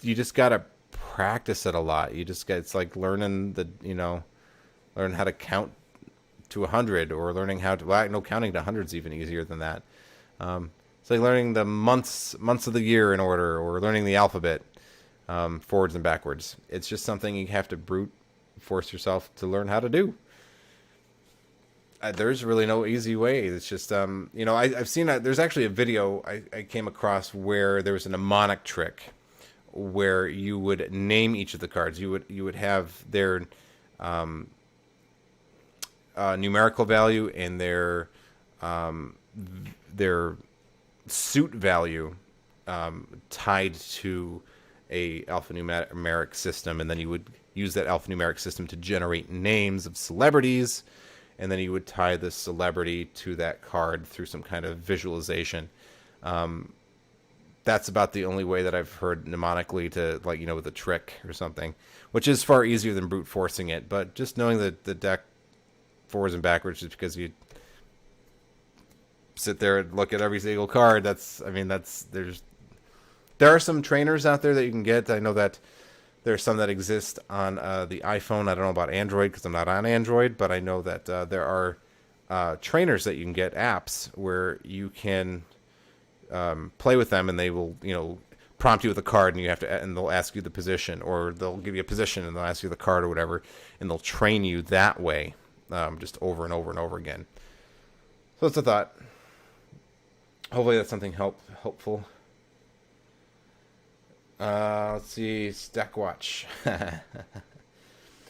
You just gotta practice it a lot. It's like learning learn how to count to 100, or learning how to counting to 100 is even easier than that. It's like learning the months of the year in order, or learning the alphabet. Forwards and backwards. It's just something you have to brute force yourself to learn how to do. There's really no easy way. It's just, I've seen that. There's actually a video I came across where there was a mnemonic trick where you would name each of the cards. You would have their numerical value and their suit value tied to a alphanumeric system, and then you would use that alphanumeric system to generate names of celebrities, and then you would tie the celebrity to that card through some kind of visualization. That's about the only way that I've heard mnemonically to, with a trick or something, which is far easier than brute forcing it. But just knowing the deck forwards and backwards just because you sit there and look at every single card, there are some trainers out there that you can get. I know that there are some that exist on the iPhone. I don't know about Android because I'm not on Android, but I know that there are trainers that you can get, apps where you can play with them, and they will, prompt you with a card, and they'll ask you the position, or they'll give you a position and they'll ask you the card or whatever, and they'll train you that way, just over and over and over again. So it's a thought. Hopefully that's something helpful. Let's see, Stack Watch.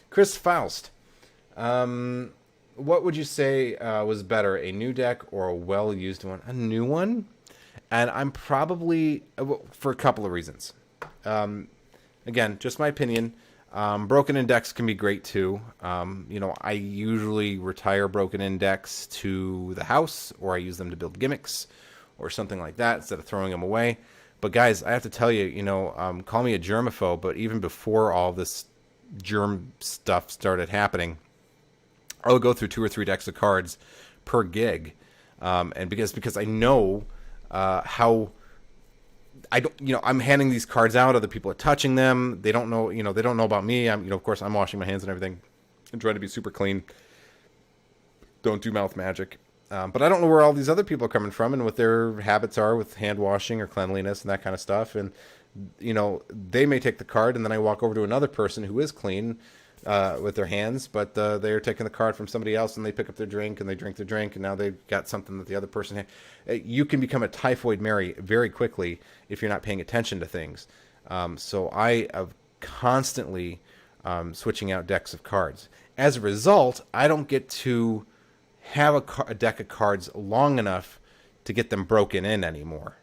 Chris Faust. What would you say was better, a new deck or a well-used one? A new one? And I'm probably, for a couple of reasons. Again, just my opinion. Broken index can be great too. You know, I usually retire broken index to the house, or I use them to build gimmicks or something like that instead of throwing them away. But guys, I have to tell you, you know, call me a germaphobe, but even before all this germ stuff started happening, I would go through 2 or 3 decks of cards per gig, and because I know how. I don't, you know, I'm handing these cards out. Other people are touching them. They don't know, you know, they don't know about me. I'm, you know, of course, I'm washing my hands and everything, and trying to be super clean. Don't do mouth magic. But I don't know where all these other people are coming from and what their habits are with hand washing or cleanliness and that kind of stuff. And, you know, they may take the card, and then I walk over to another person who is clean with their hands, but they're taking the card from somebody else, and they pick up their drink, and they drink their drink, and now they've got something that the other person had. You can become a typhoid Mary very quickly if you're not paying attention to things. So I am constantly switching out decks of cards. As a result, I don't get to have a deck of cards long enough to get them broken in anymore.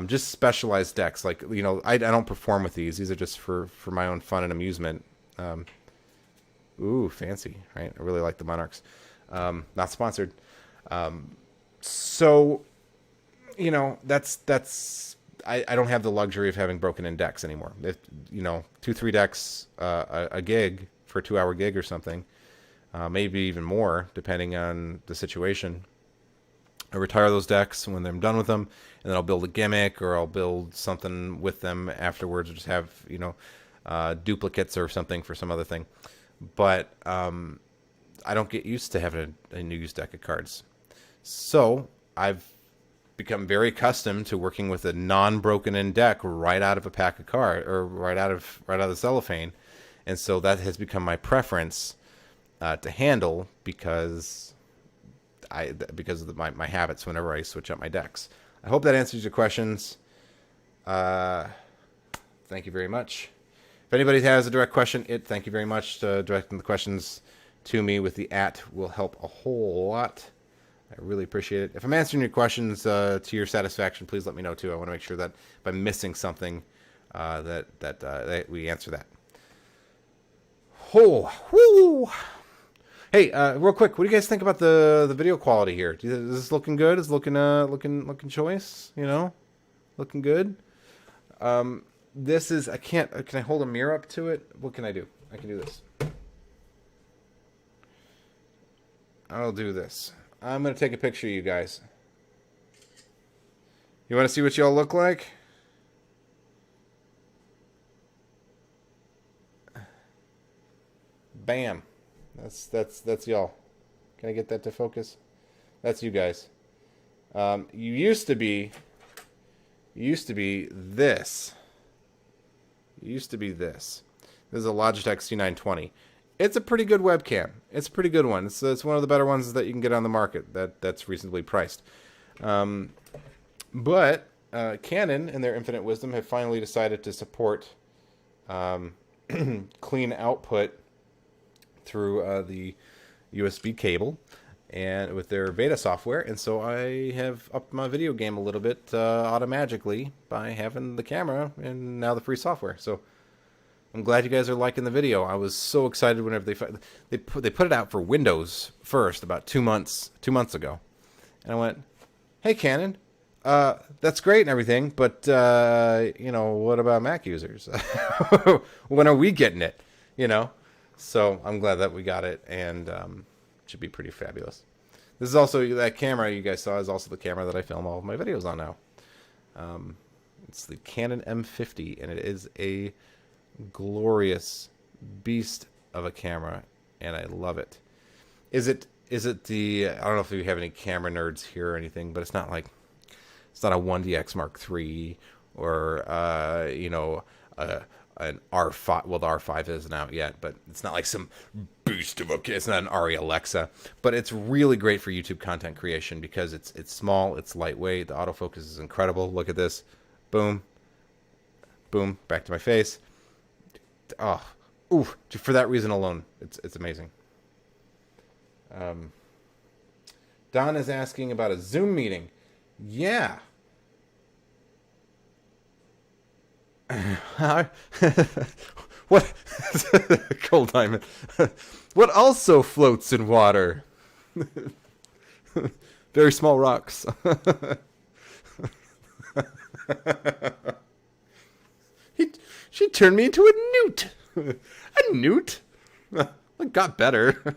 Just specialized decks, like, you know, I don't perform with these. These are just for my own fun and amusement. Ooh, fancy, right? I really like the Monarchs. Not sponsored. So, you know, I don't have the luxury of having broken in decks anymore. If, you know, 2-3 decks a gig for a 2-hour gig or something, maybe even more, depending on the situation. I retire those decks when I'm done with them, and then I'll build a gimmick, or I'll build something with them afterwards, or just have, you know, duplicates or something for some other thing. But I don't get used to having a used deck of cards. So I've become very accustomed to working with a non-broken in deck right out of a pack of cards, or right out of the cellophane. And so that has become my preference to handle, because of my habits whenever I switch up my decks. I hope that answers your questions. Thank you very much. If anybody has a direct question, thank you very much. Directing the questions to me with the @ will help a whole lot. I really appreciate it. If I'm answering your questions to your satisfaction, please let me know too. I want to make sure that if I'm missing something, that we answer that. Oh, whoo! Hey, real quick, what do you guys think about the video quality here? Is this looking good? Is it looking choice? You know, looking good. This is, can I hold a mirror up to it? What can I do? I can do this. I'll do this. I'm going to take a picture of you guys. You want to see what y'all look like? Bam. That's y'all. Can I get that to focus? That's you guys. You used to be this. This is a Logitech C920. It's a pretty good webcam. It's a pretty good one. It's one of the better ones that you can get on the market that's reasonably priced. But Canon, in their infinite wisdom, have finally decided to support clean output through the USB cable and with their beta software. And so I have upped my video game a little bit automatically by having the camera and now the free software. So I'm glad you guys are liking the video. I was so excited whenever they put it out for Windows first about 2 months ago, and I went, "Hey Canon, that's great and everything, but you know, what about Mac users? When are we getting it? You know?" So I'm glad that we got it, and it should be pretty fabulous. This is also, that camera you guys saw is also the camera that I film all of my videos on now. It's the Canon M50, and it is a glorious beast of a camera, and I love it. Is it the, I don't know if you have any camera nerds here or anything, but it's not a 1DX Mark III or you know, an R5. Well, the R5 isn't out yet, but it's not like some beast of a, it's not an Ari Alexa, but it's really great for YouTube content creation because it's small, it's lightweight, the autofocus is incredible. Look at this. Boom, boom, back to my face. Oh, ooh, for that reason alone, it's amazing. Don is asking about a Zoom meeting. Yeah. What? Coal diamond. What also floats in water? Very small rocks. She turned me into a newt. A newt? It got better.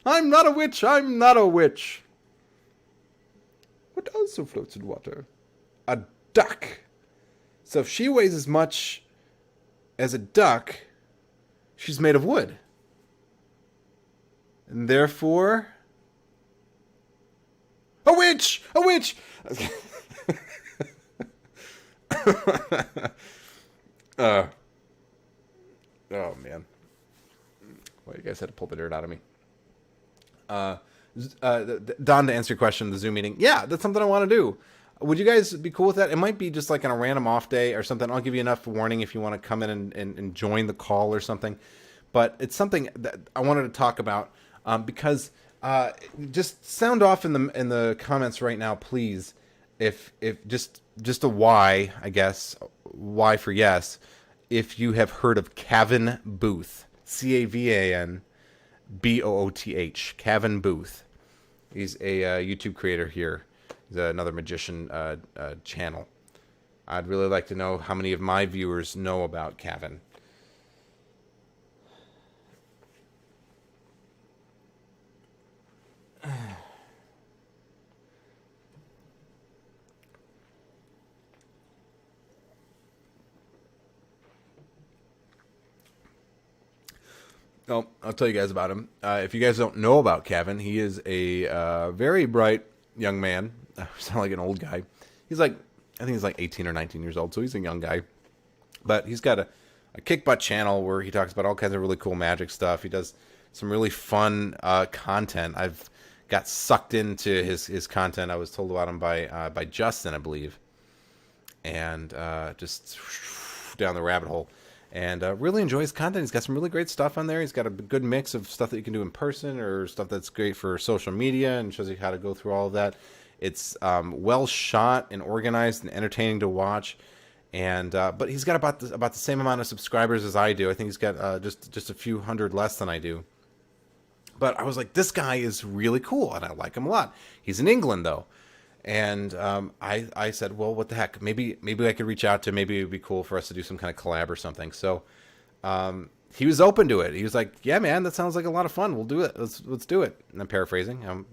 I'm not a witch. I'm not a witch. What also floats in water? A duck. So if she weighs as much as a duck, she's made of wood. And therefore... A witch! A witch! Oh, man. Well, you guys had to pull the dirt out of me. Don, to answer your question, the Zoom meeting. Yeah, that's something I want to do. Would you guys be cool with that? It might be just like on a random off day or something. I'll give you enough warning if you want to come in and join the call or something. But it's something that I wanted to talk about because just sound off in the comments right now, please. If just a Y, I guess, Y for yes. If you have heard of Cavan Booth, CavanBooth, Cavan Booth. He's a YouTube creator here. He's another magician channel. I'd really like to know how many of my viewers know about Cavan. Oh, I'll tell you guys about him. If you guys don't know about Cavan, he is a very bright young man. I sound like an old guy. He's like, I think he's like 18 or 19 years old, so he's a young guy. But he's got a kick butt channel where he talks about all kinds of really cool magic stuff. He does some really fun content. I've got sucked into his content. I was told about him by Justin, I believe, and just down the rabbit hole. And really enjoy his content. He's got some really great stuff on there. He's got a good mix of stuff that you can do in person or stuff that's great for social media and shows you how to go through all of that. It's well shot and organized and entertaining to watch. And but he's got about the same amount of subscribers as I do. I think he's got just a few hundred less than I do. But I was like, this guy is really cool, and I like him a lot. He's in England, though. And I said, well, what the heck? Maybe I could reach out to him. Maybe it would be cool for us to do some kind of collab or something. So he was open to it. He was like, yeah, man, that sounds like a lot of fun. We'll do it. Let's do it. And I'm paraphrasing.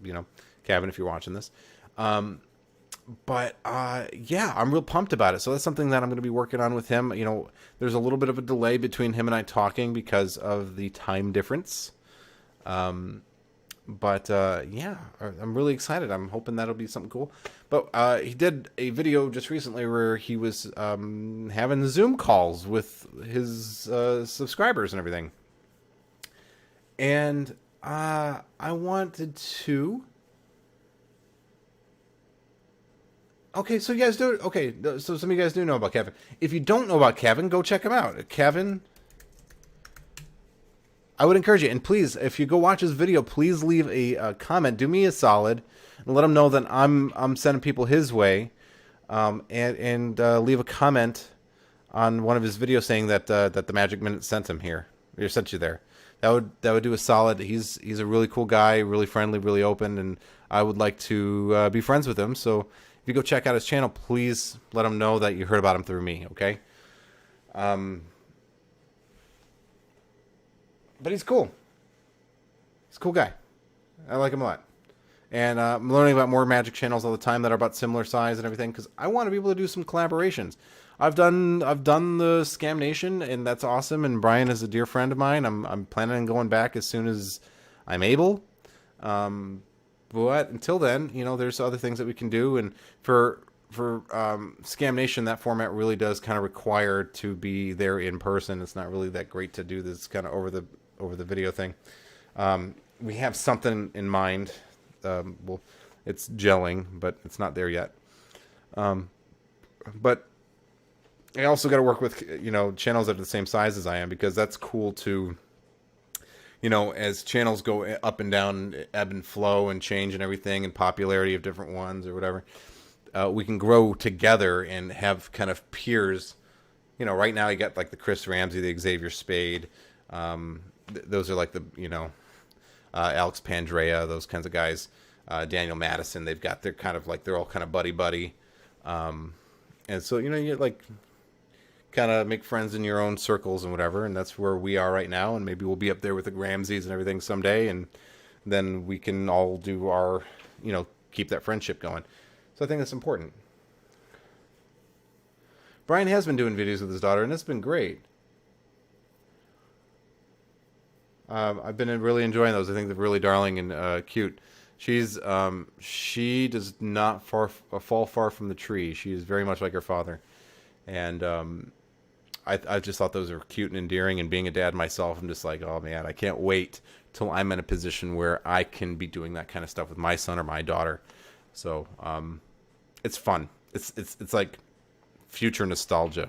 Kevin, if you're watching this. But yeah, I'm real pumped about it. So that's something that I'm going to be working on with him. You know, there's a little bit of a delay between him and I talking because of the time difference. But yeah, I'm really excited. I'm hoping that'll be something cool. But he did a video just recently where he was having Zoom calls with his subscribers and everything. And I wanted to... Okay, so you guys do... Okay, so some of you guys do know about Cavan. If you don't know about Cavan, go check him out. Cavan... I would encourage you, and please, if you go watch his video, please leave a comment. Do me a solid, and let him know that I'm sending people his way, and leave a comment on one of his videos saying that that the Magic Minute sent him here, or sent you there. That would do a solid. He's a really cool guy, really friendly, really open, and I would like to be friends with him. So if you go check out his channel, please let him know that you heard about him through me. Okay. But he's cool. He's a cool guy. I like him a lot. And I'm learning about more magic channels all the time that are about similar size and everything because I want to be able to do some collaborations. I've done the Scam Nation, and that's awesome. And Brian is a dear friend of mine. I'm planning on going back as soon as I'm able. But until then, you know, there's other things that we can do. And for Scam Nation, that format really does kind of require to be there in person. It's not really that great to do this kind of over the video thing. We have something in mind. Well, it's gelling, but it's not there yet. But I also got to work with, you know, channels that are the same size as I am, because that's cool to, you know, as channels go up and down, ebb and flow and change and everything, and popularity of different ones or whatever, we can grow together and have kind of peers. you know, right now you got like the Chris Ramsey, the Xavier Spade. Those are like the, you know, Alex Pandrea, those kinds of guys. Daniel Madison, they're kind of like, they're all kind of buddy. And so, you know, you like kind of make friends in your own circles and whatever. And that's where we are right now. And maybe we'll be up there with the Ramseys and everything someday. And then we can all do our, you know, keep that friendship going. So I think that's important. Brian has been doing videos with his daughter, and it's been great. I've been really enjoying those. I think they're really darling and cute. She does not fall far from the tree. She is very much like her father, and I just thought those were cute and endearing. And being a dad myself, I'm just like, oh man, I can't wait till I'm in a position where I can be doing that kind of stuff with my son or my daughter. So it's fun. It's like future nostalgia.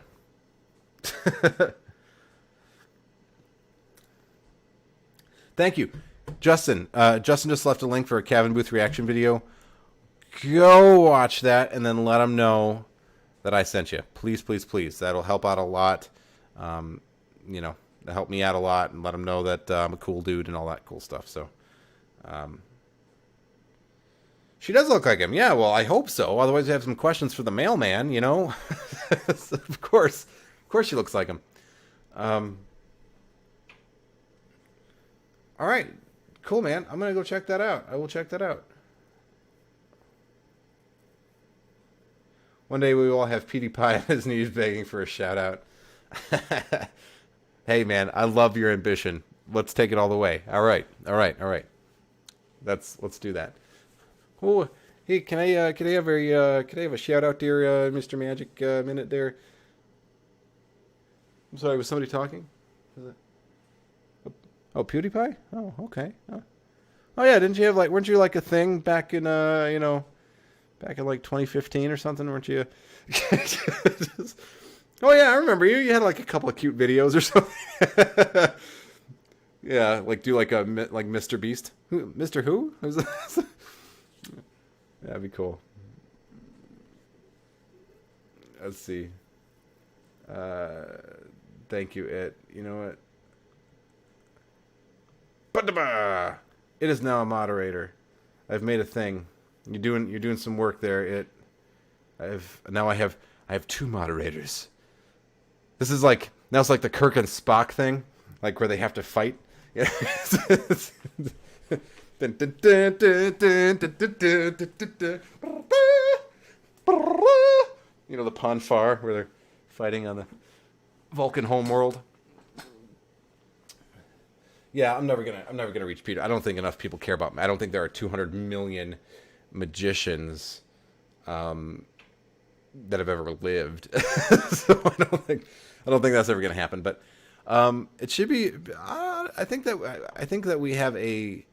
Thank you, Justin. Justin just left a link for a Cabin Booth reaction video. Go watch that and then let him know that I sent you. Please, please, please. That'll help out a lot. You know, help me out a lot, and let him know that I'm a cool dude and all that cool stuff. So, she does look like him. Yeah, well, I hope so. Otherwise, I have some questions for the mailman, you know. Of course she looks like him. All right, cool, man. I'm gonna go check that out. I will check that out. One day we will all have Petey Pie on his knees begging for a shout out. Hey, man, I love your ambition. Let's take it all the way. All right. Let's do that. Oh, hey, can I have a shout out there, Mr. Magic Minute there? I'm sorry, was somebody talking? Oh, PewDiePie? Oh, okay. Oh yeah, didn't you have weren't you like a thing back in you know, back in like 2015 or something, weren't you? Oh yeah, I remember you. You had like a couple of cute videos or something. Yeah, like do like Mr. Beast. Mr. Who? That'd be cool. Let's see. Thank you, It. You know what? It is now a moderator. I've made a thing. You're doing some work there. It. I have 2 moderators. This is like now it's like the Kirk and Spock thing, like where they have to fight. Yeah. You know, the Ponfar where they're fighting on the Vulcan homeworld. Yeah, I'm never gonna reach Peter. I don't think enough people care about me. I don't think there are 200 million magicians that have ever lived. So I don't think that's ever gonna happen. But it should be. I think that we have a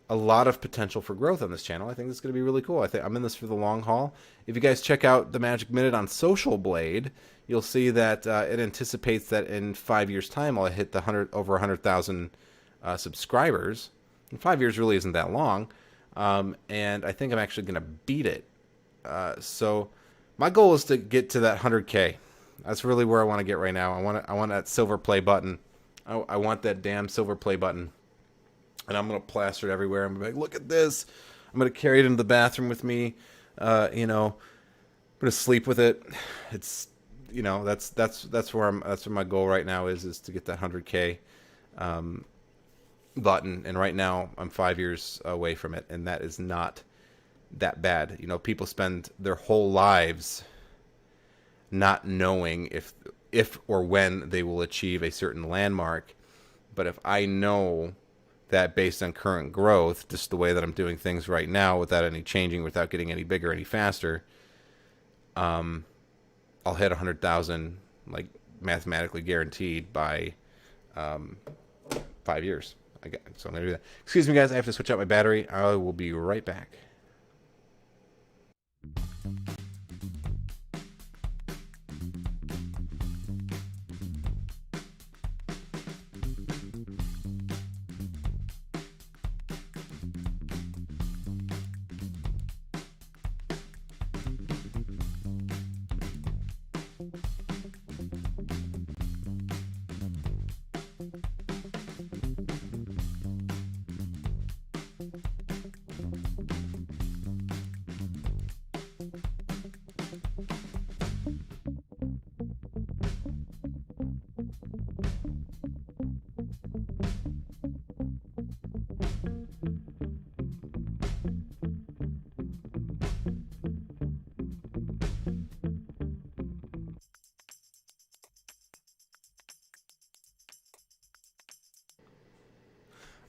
lot of potential for growth on this channel. I think it's going to be really cool. I think I'm in this for the long haul. If you guys check out the Magic Minute on Social Blade, you'll see that it anticipates that in 5 years' time I'll hit the over 100,000 subscribers. And 5 years really isn't that long, and I think I'm actually going to beat it. So my goal is to get to that 100K. That's really where I want to get right now. I want that silver play button. I want that damn silver play button. And I'm going to plaster it everywhere. I'm going to be like, look at this. I'm going to carry it into the bathroom with me. You know, I'm going to sleep with it. It's, you know, that's where my goal right now is to get that 100K button. And right now I'm 5 years away from it. And that is not that bad. You know, people spend their whole lives not knowing if or when they will achieve a certain landmark. But if I know that based on current growth, just the way that I'm doing things right now, without any changing, without getting any bigger, any faster, I'll hit 100,000, like mathematically guaranteed by 5 years. So I'm gonna do that. Excuse me, guys. I have to switch out my battery. I will be right back.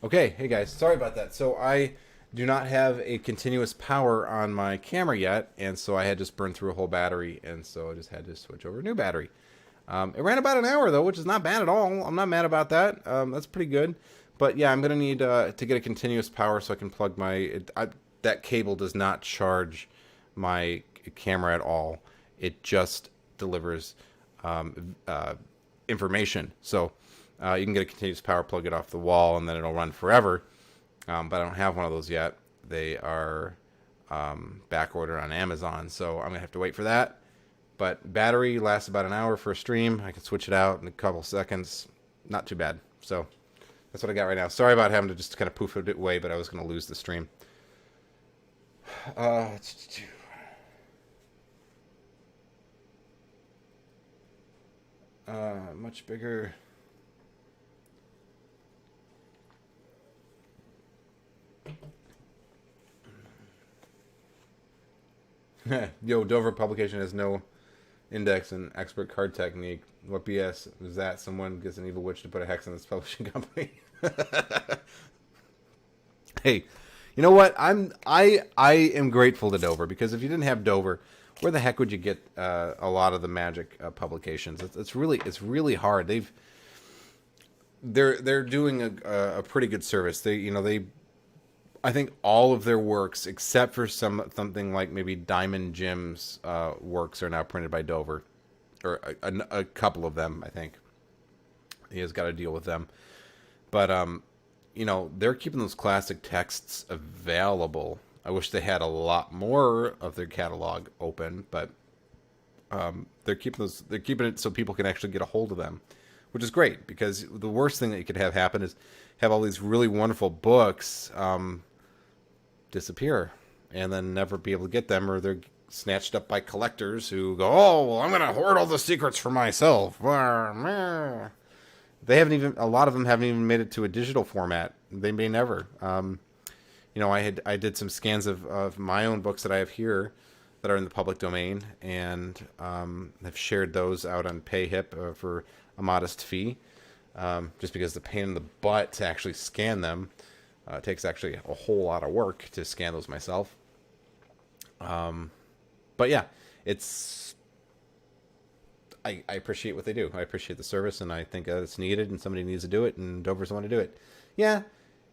Okay, hey guys, sorry about that. So I do not have a continuous power on my camera yet, and so I had just burned through a whole battery, and so I just had to switch over a new battery. It ran about an hour though, which is not bad at all. I'm not mad about that. That's pretty good. But yeah, I'm gonna need to get a continuous power so I can plug my. That cable does not charge my camera at all. It just delivers information. So you can get a continuous power, plug it off the wall, and then it'll run forever. But I don't have one of those yet. They are back ordered on Amazon, so I'm gonna have to wait for that. But battery lasts about an hour for a stream. I can switch it out in a couple seconds. Not too bad. So that's what I got right now. Sorry about having to just kind of poof it away, but I was going to lose the stream. Much bigger. Yo, Dover publication has no index and expert card technique. What BS is that? Someone gets an evil witch to put a hex in this publishing company. Hey, you know what? I am grateful to Dover, because if you didn't have Dover, where the heck would you get a lot of the Magic publications? It's really hard. They're doing a pretty good service. I think all of their works, except for something like maybe Diamond Jim's works, are now printed by Dover, or a couple of them. I think he has got to deal with them, but they're keeping those classic texts available. I wish they had a lot more of their catalog open, but they're keeping it so people can actually get a hold of them, which is great, because the worst thing that you could have happen is have all these really wonderful books disappear and then never be able to get them, or they're snatched up by collectors who go, oh, well, I'm going to hoard all the secrets for myself. A lot of them haven't even made it to a digital format. They may never. I did some scans of my own books that I have here that are in the public domain, and have shared those out on PayHip for a modest fee, just because the pain in the butt to actually scan them. It takes actually a whole lot of work to scan those myself. But yeah, I appreciate what they do. I appreciate the service, and I think it's needed, and somebody needs to do it, and Dover's the one to do it. Yeah,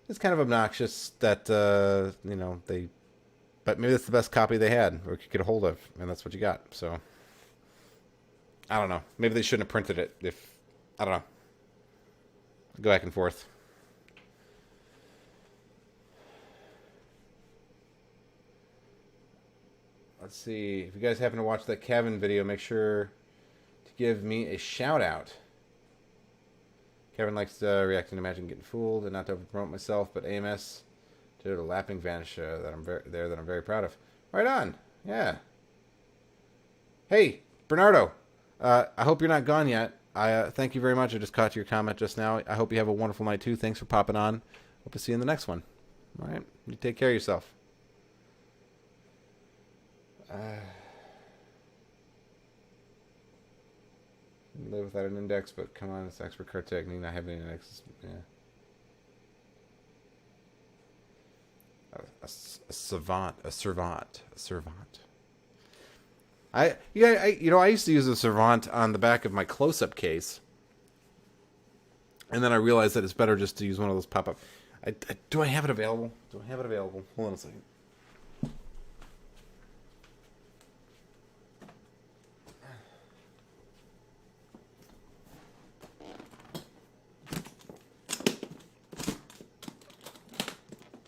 it's kind of obnoxious that, but maybe that's the best copy they had, or could get a hold of, and that's what you got. So, I don't know. Maybe they shouldn't have printed it. I don't know. Go back and forth. Let's see. If you guys happen to watch that Kevin video, make sure to give me a shout out. Kevin likes reacting to Magic and getting fooled, and not to overpromote myself, but AMS did a lapping vanish that I'm very proud of. Right on. Yeah. Hey, Bernardo. I hope you're not gone yet. I thank you very much. I just caught your comment just now. I hope you have a wonderful night too. Thanks for popping on. Hope to see you in the next one. All right. You take care of yourself. Live without an index, but come on, it's expert card technique. Not having an index, yeah. A servant. I used to use a servant on the back of my close-up case, and then I realized that it's better just to use one of those pop-up. Do I have it available? Hold on a second.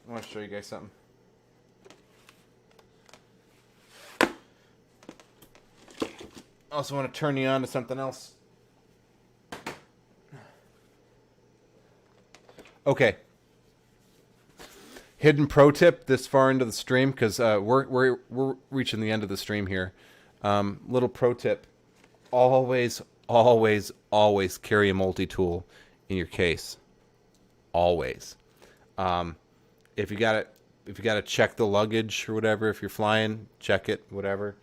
I want to show you guys something. Also want to turn you on to something else. Okay. Hidden pro tip this far into the stream, because we're reaching the end of the stream here. Little pro tip: always always, always carry a multi-tool in your case. Always. If you gotta check the luggage or whatever, if you're flying, check it, whatever.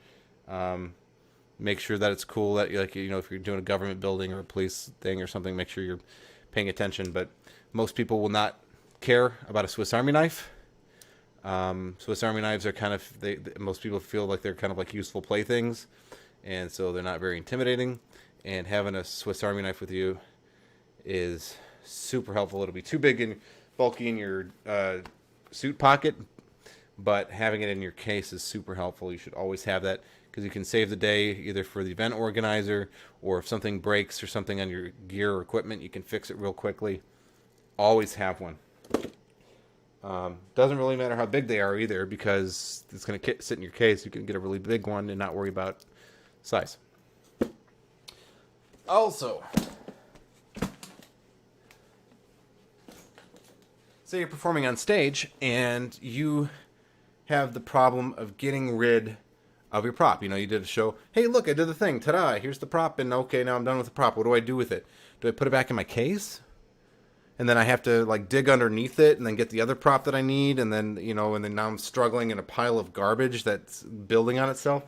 Make sure that it's cool. That if you're doing a government building or a police thing or something, make sure you're paying attention. But most people will not care about a Swiss Army knife. Swiss Army knives are kind of most people feel like they're kind of like useful playthings, and so they're not very intimidating. And having a Swiss Army knife with you is super helpful. It'll be too big and bulky in your suit pocket, but having it in your case is super helpful. You should always have that because you can save the day either for the event organizer, or if something breaks or something on your gear or equipment, you can fix it real quickly. Always have one. Doesn't really matter how big they are either, because it's going to sit in your case. You can get a really big one and not worry about size. Also, say you're performing on stage and you have the problem of getting rid of your prop. You did a show. Hey, look, I did the thing. Ta-da, here's the prop. And okay, now I'm done with the prop. What do I do with it? Do I put it back in my case? And then I have to dig underneath it and then get the other prop that I need. And then, and then now I'm struggling in a pile of garbage that's building on itself.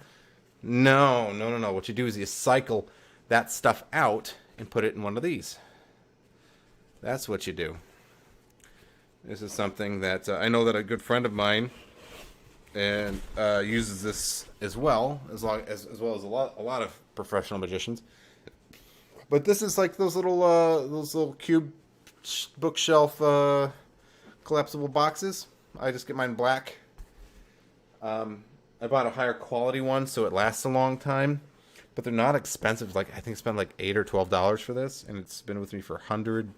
No. What you do is you cycle that stuff out and put it in one of these. That's what you do. This is something that I know that a good friend of mine and uses this as well as a lot of professional magicians. But this is like those little cube bookshelf collapsible boxes. I just get mine black. I bought a higher quality one so it lasts a long time, but they're not expensive. I think I spent like $8 or $12 for this, and it's been with me for 100,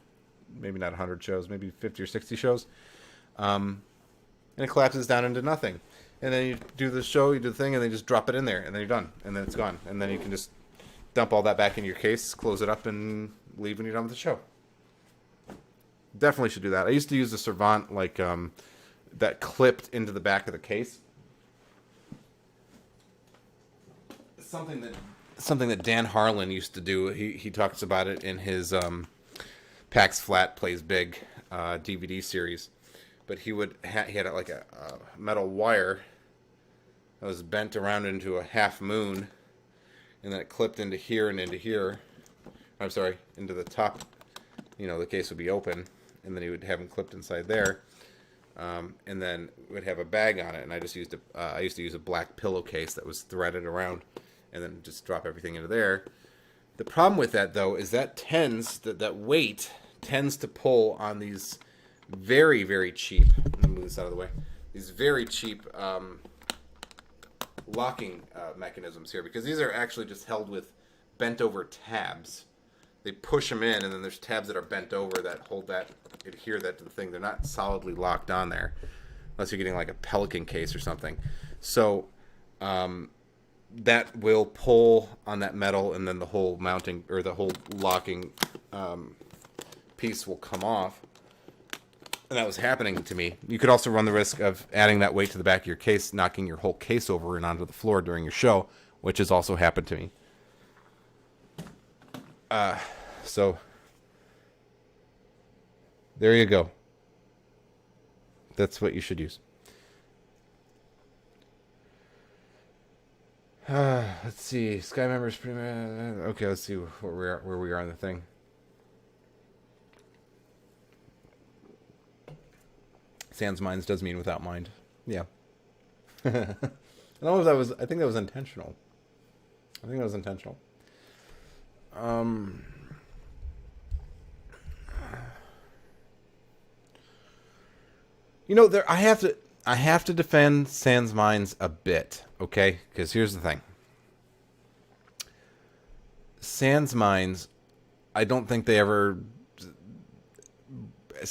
maybe not 100 shows, maybe 50 or 60 shows. And it collapses down into nothing. And then you do the show, you do the thing, and then you just drop it in there, and then you're done, and then it's gone. And then you can just dump all that back in your case, close it up, and leave when you're done with the show. Definitely should do that. I used to use the Servant that clipped into the back of the case. Something that Dan Harlan used to do. He talks about it in his Pax Flat Plays Big DVD series. But he had a metal wire that was bent around into a half moon, and then it clipped into here and into here. I'm sorry, into the top. The case would be open, and then he would have them clipped inside there, and then would have a bag on it. And I used to use a black pillowcase that was threaded around, and then just drop everything into there. The problem with that, though, is that weight tends to pull on these very, very cheap. Let me move this out of the way. These very cheap locking mechanisms here, because these are actually just held with bent over tabs. They push them in, and then there's tabs that are bent over that adhere that to the thing. They're not solidly locked on there, unless you're getting like a Pelican case or something. So that will pull on that metal, and then the whole mounting or the whole locking piece will come off. And that was happening to me. You could also run the risk of adding that weight to the back of your case, knocking your whole case over and onto the floor during your show, which has also happened to me. So there you go. That's what you should use. Let's see. Sky members. Okay, let's see where we are on the thing. Sans minds does mean without mind. Yeah. I don't know if that was. I think that was intentional. There I have to defend Sans minds a bit, okay? Because here's the thing. Sans minds, I don't think they ever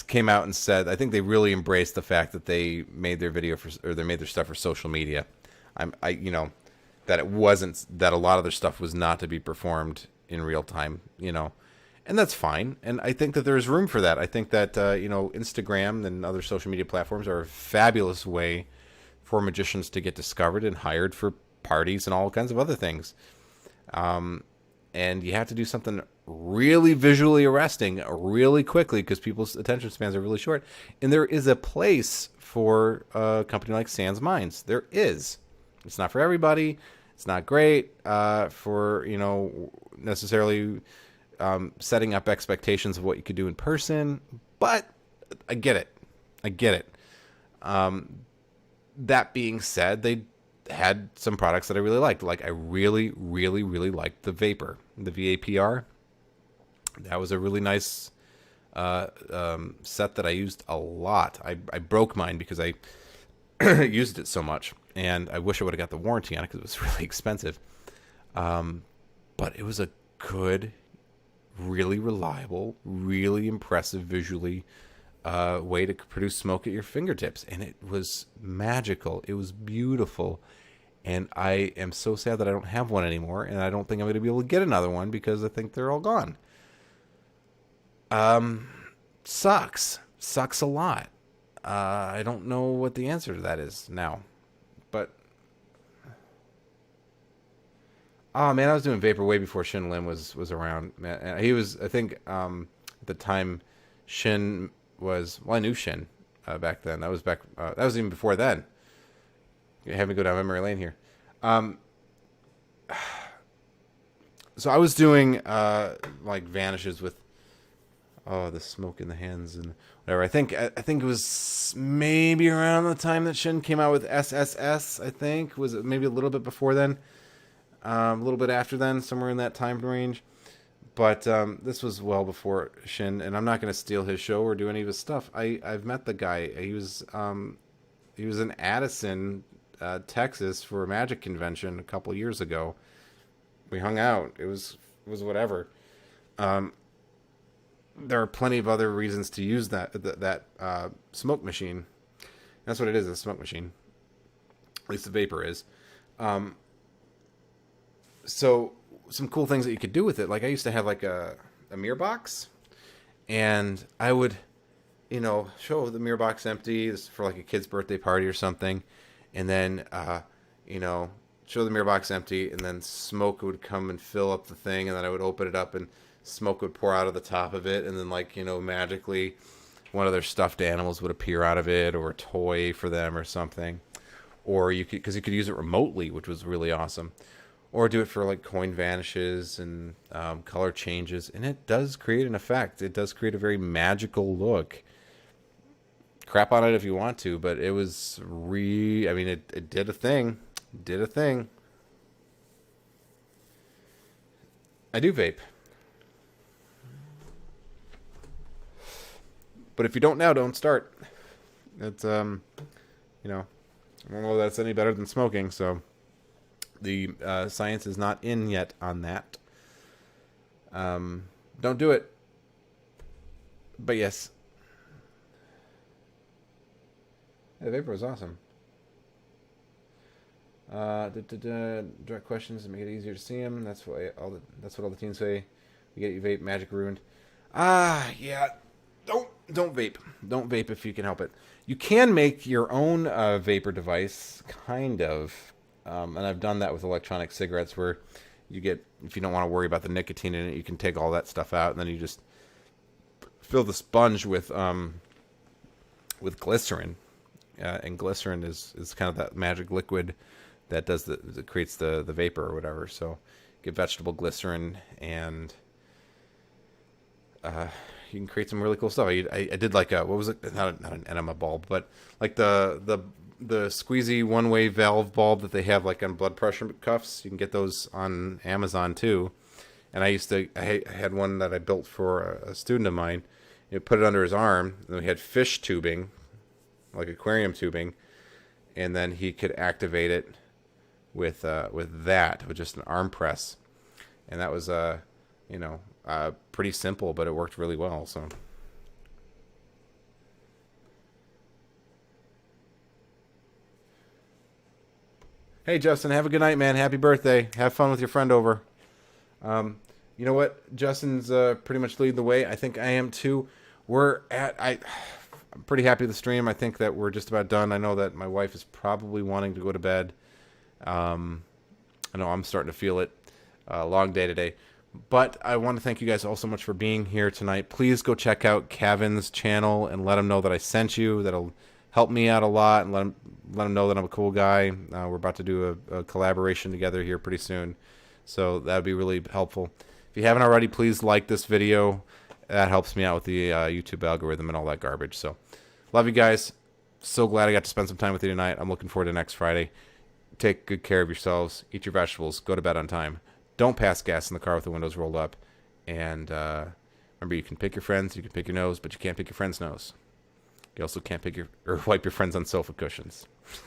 came out and said. I think they really embraced the fact that they made their they made their stuff for social media. That it wasn't, that a lot of their stuff was not to be performed in real time, and that's fine. And I think that there's room for that. I think that Instagram and other social media platforms are a fabulous way for magicians to get discovered and hired for parties and all kinds of other things. and you have to do something really visually arresting really quickly because people's attention spans are really short. And there is a place for a company like Sans Minds. There is. It's not for everybody. It's not great for, necessarily setting up expectations of what you could do in person. But I get it. I get it. That being said, they had some products that I really liked. Like, I really, really, really liked the Vapor, the VAPR. That was a really nice set that I used a lot. I broke mine because I used it so much, and I wish I would have got the warranty on it because it was really expensive. But it was a good, really reliable, really impressive visually way to produce smoke at your fingertips, and it was magical. It was beautiful, and I am so sad that I don't have one anymore, and I don't think I'm going to be able to get another one because I think they're all gone. Sucks a lot. I don't know what the answer to that is now, but oh man, I was doing Vapor way before Shin Lim was around. Man, he was, I think, at the time Shin was, well, I knew Shin back then. That was back. That was even before then. You have me go down memory lane here. So I was doing like vanishes with the smoke in the hands and whatever. I think it was maybe around the time that Shin came out with SSS. I think was it maybe a little bit before then, a little bit after then, somewhere in that time range. But this was well before Shin, and I'm not going to steal his show or do any of his stuff. I've met the guy. He was in Addison, Texas, for a Magic convention a couple years ago. We hung out. It was whatever. There are plenty of other reasons to use that smoke machine. That's what it is, a smoke machine. At least the Vapor is. So some cool things that you could do with it. Like I used to have like a mirror box, and I would, show the mirror box empty. This is for like a kid's birthday party or something, and then show the mirror box empty, and then smoke would come and fill up the thing, and then I would open it up and smoke would pour out of the top of it, and then magically one of their stuffed animals would appear out of it, or a toy for them or something. Or you could use it remotely, which was really awesome. Or do it for like coin vanishes and color changes, and it does create an effect. It does create a very magical look. Crap on it if you want to, but it was it did a thing. Did a thing. I do vape. But if you don't now, don't start. It's I don't know if that's any better than smoking, so the science is not in yet on that. Don't do it. But yes. The Vapor was awesome. Direct questions to make it easier to see them. That's what all the teens say. You get your vape magic ruined. Yeah. Don't vape. Don't vape if you can help it. You can make your own vapor device, kind of. And I've done that with electronic cigarettes, where you get, if you don't want to worry about the nicotine in it, you can take all that stuff out, and then you just fill the sponge with glycerin. And glycerin is kind of that magic liquid that creates the vapor or whatever. So get vegetable glycerin, and you can create some really cool stuff. I did like what was it? Not an enema bulb, but like the squeezy one-way valve bulb that they have like on blood pressure cuffs. You can get those on Amazon too. And I had one that I built for a student of mine. You put it under his arm, and we had fish tubing, like aquarium tubing, and then he could activate it with just an arm press, and that was pretty simple, but it worked really well. So. Hey, Justin, have a good night, man. Happy birthday. Have fun with your friend over. You know what? Justin's pretty much leading the way. I think I am too. I'm pretty happy with the stream. I think that we're just about done. I know that my wife is probably wanting to go to bed. I know I'm starting to feel it. Long day today. But I want to thank you guys all so much for being here tonight. Please go check out Kevin's channel and let him know that I sent you. That'll help me out a lot, and let him know that I'm a cool guy. We're about to do a collaboration together here pretty soon, so that would be really helpful. If you haven't already, please like this video. That helps me out with the YouTube algorithm and all that garbage. So, love you guys. So glad I got to spend some time with you tonight. I'm looking forward to next Friday. Take good care of yourselves. Eat your vegetables. Go to bed on time. Don't pass gas in the car with the windows rolled up. And remember, you can pick your friends, you can pick your nose, but you can't pick your friend's nose. You also can't pick or wipe your friends on sofa cushions.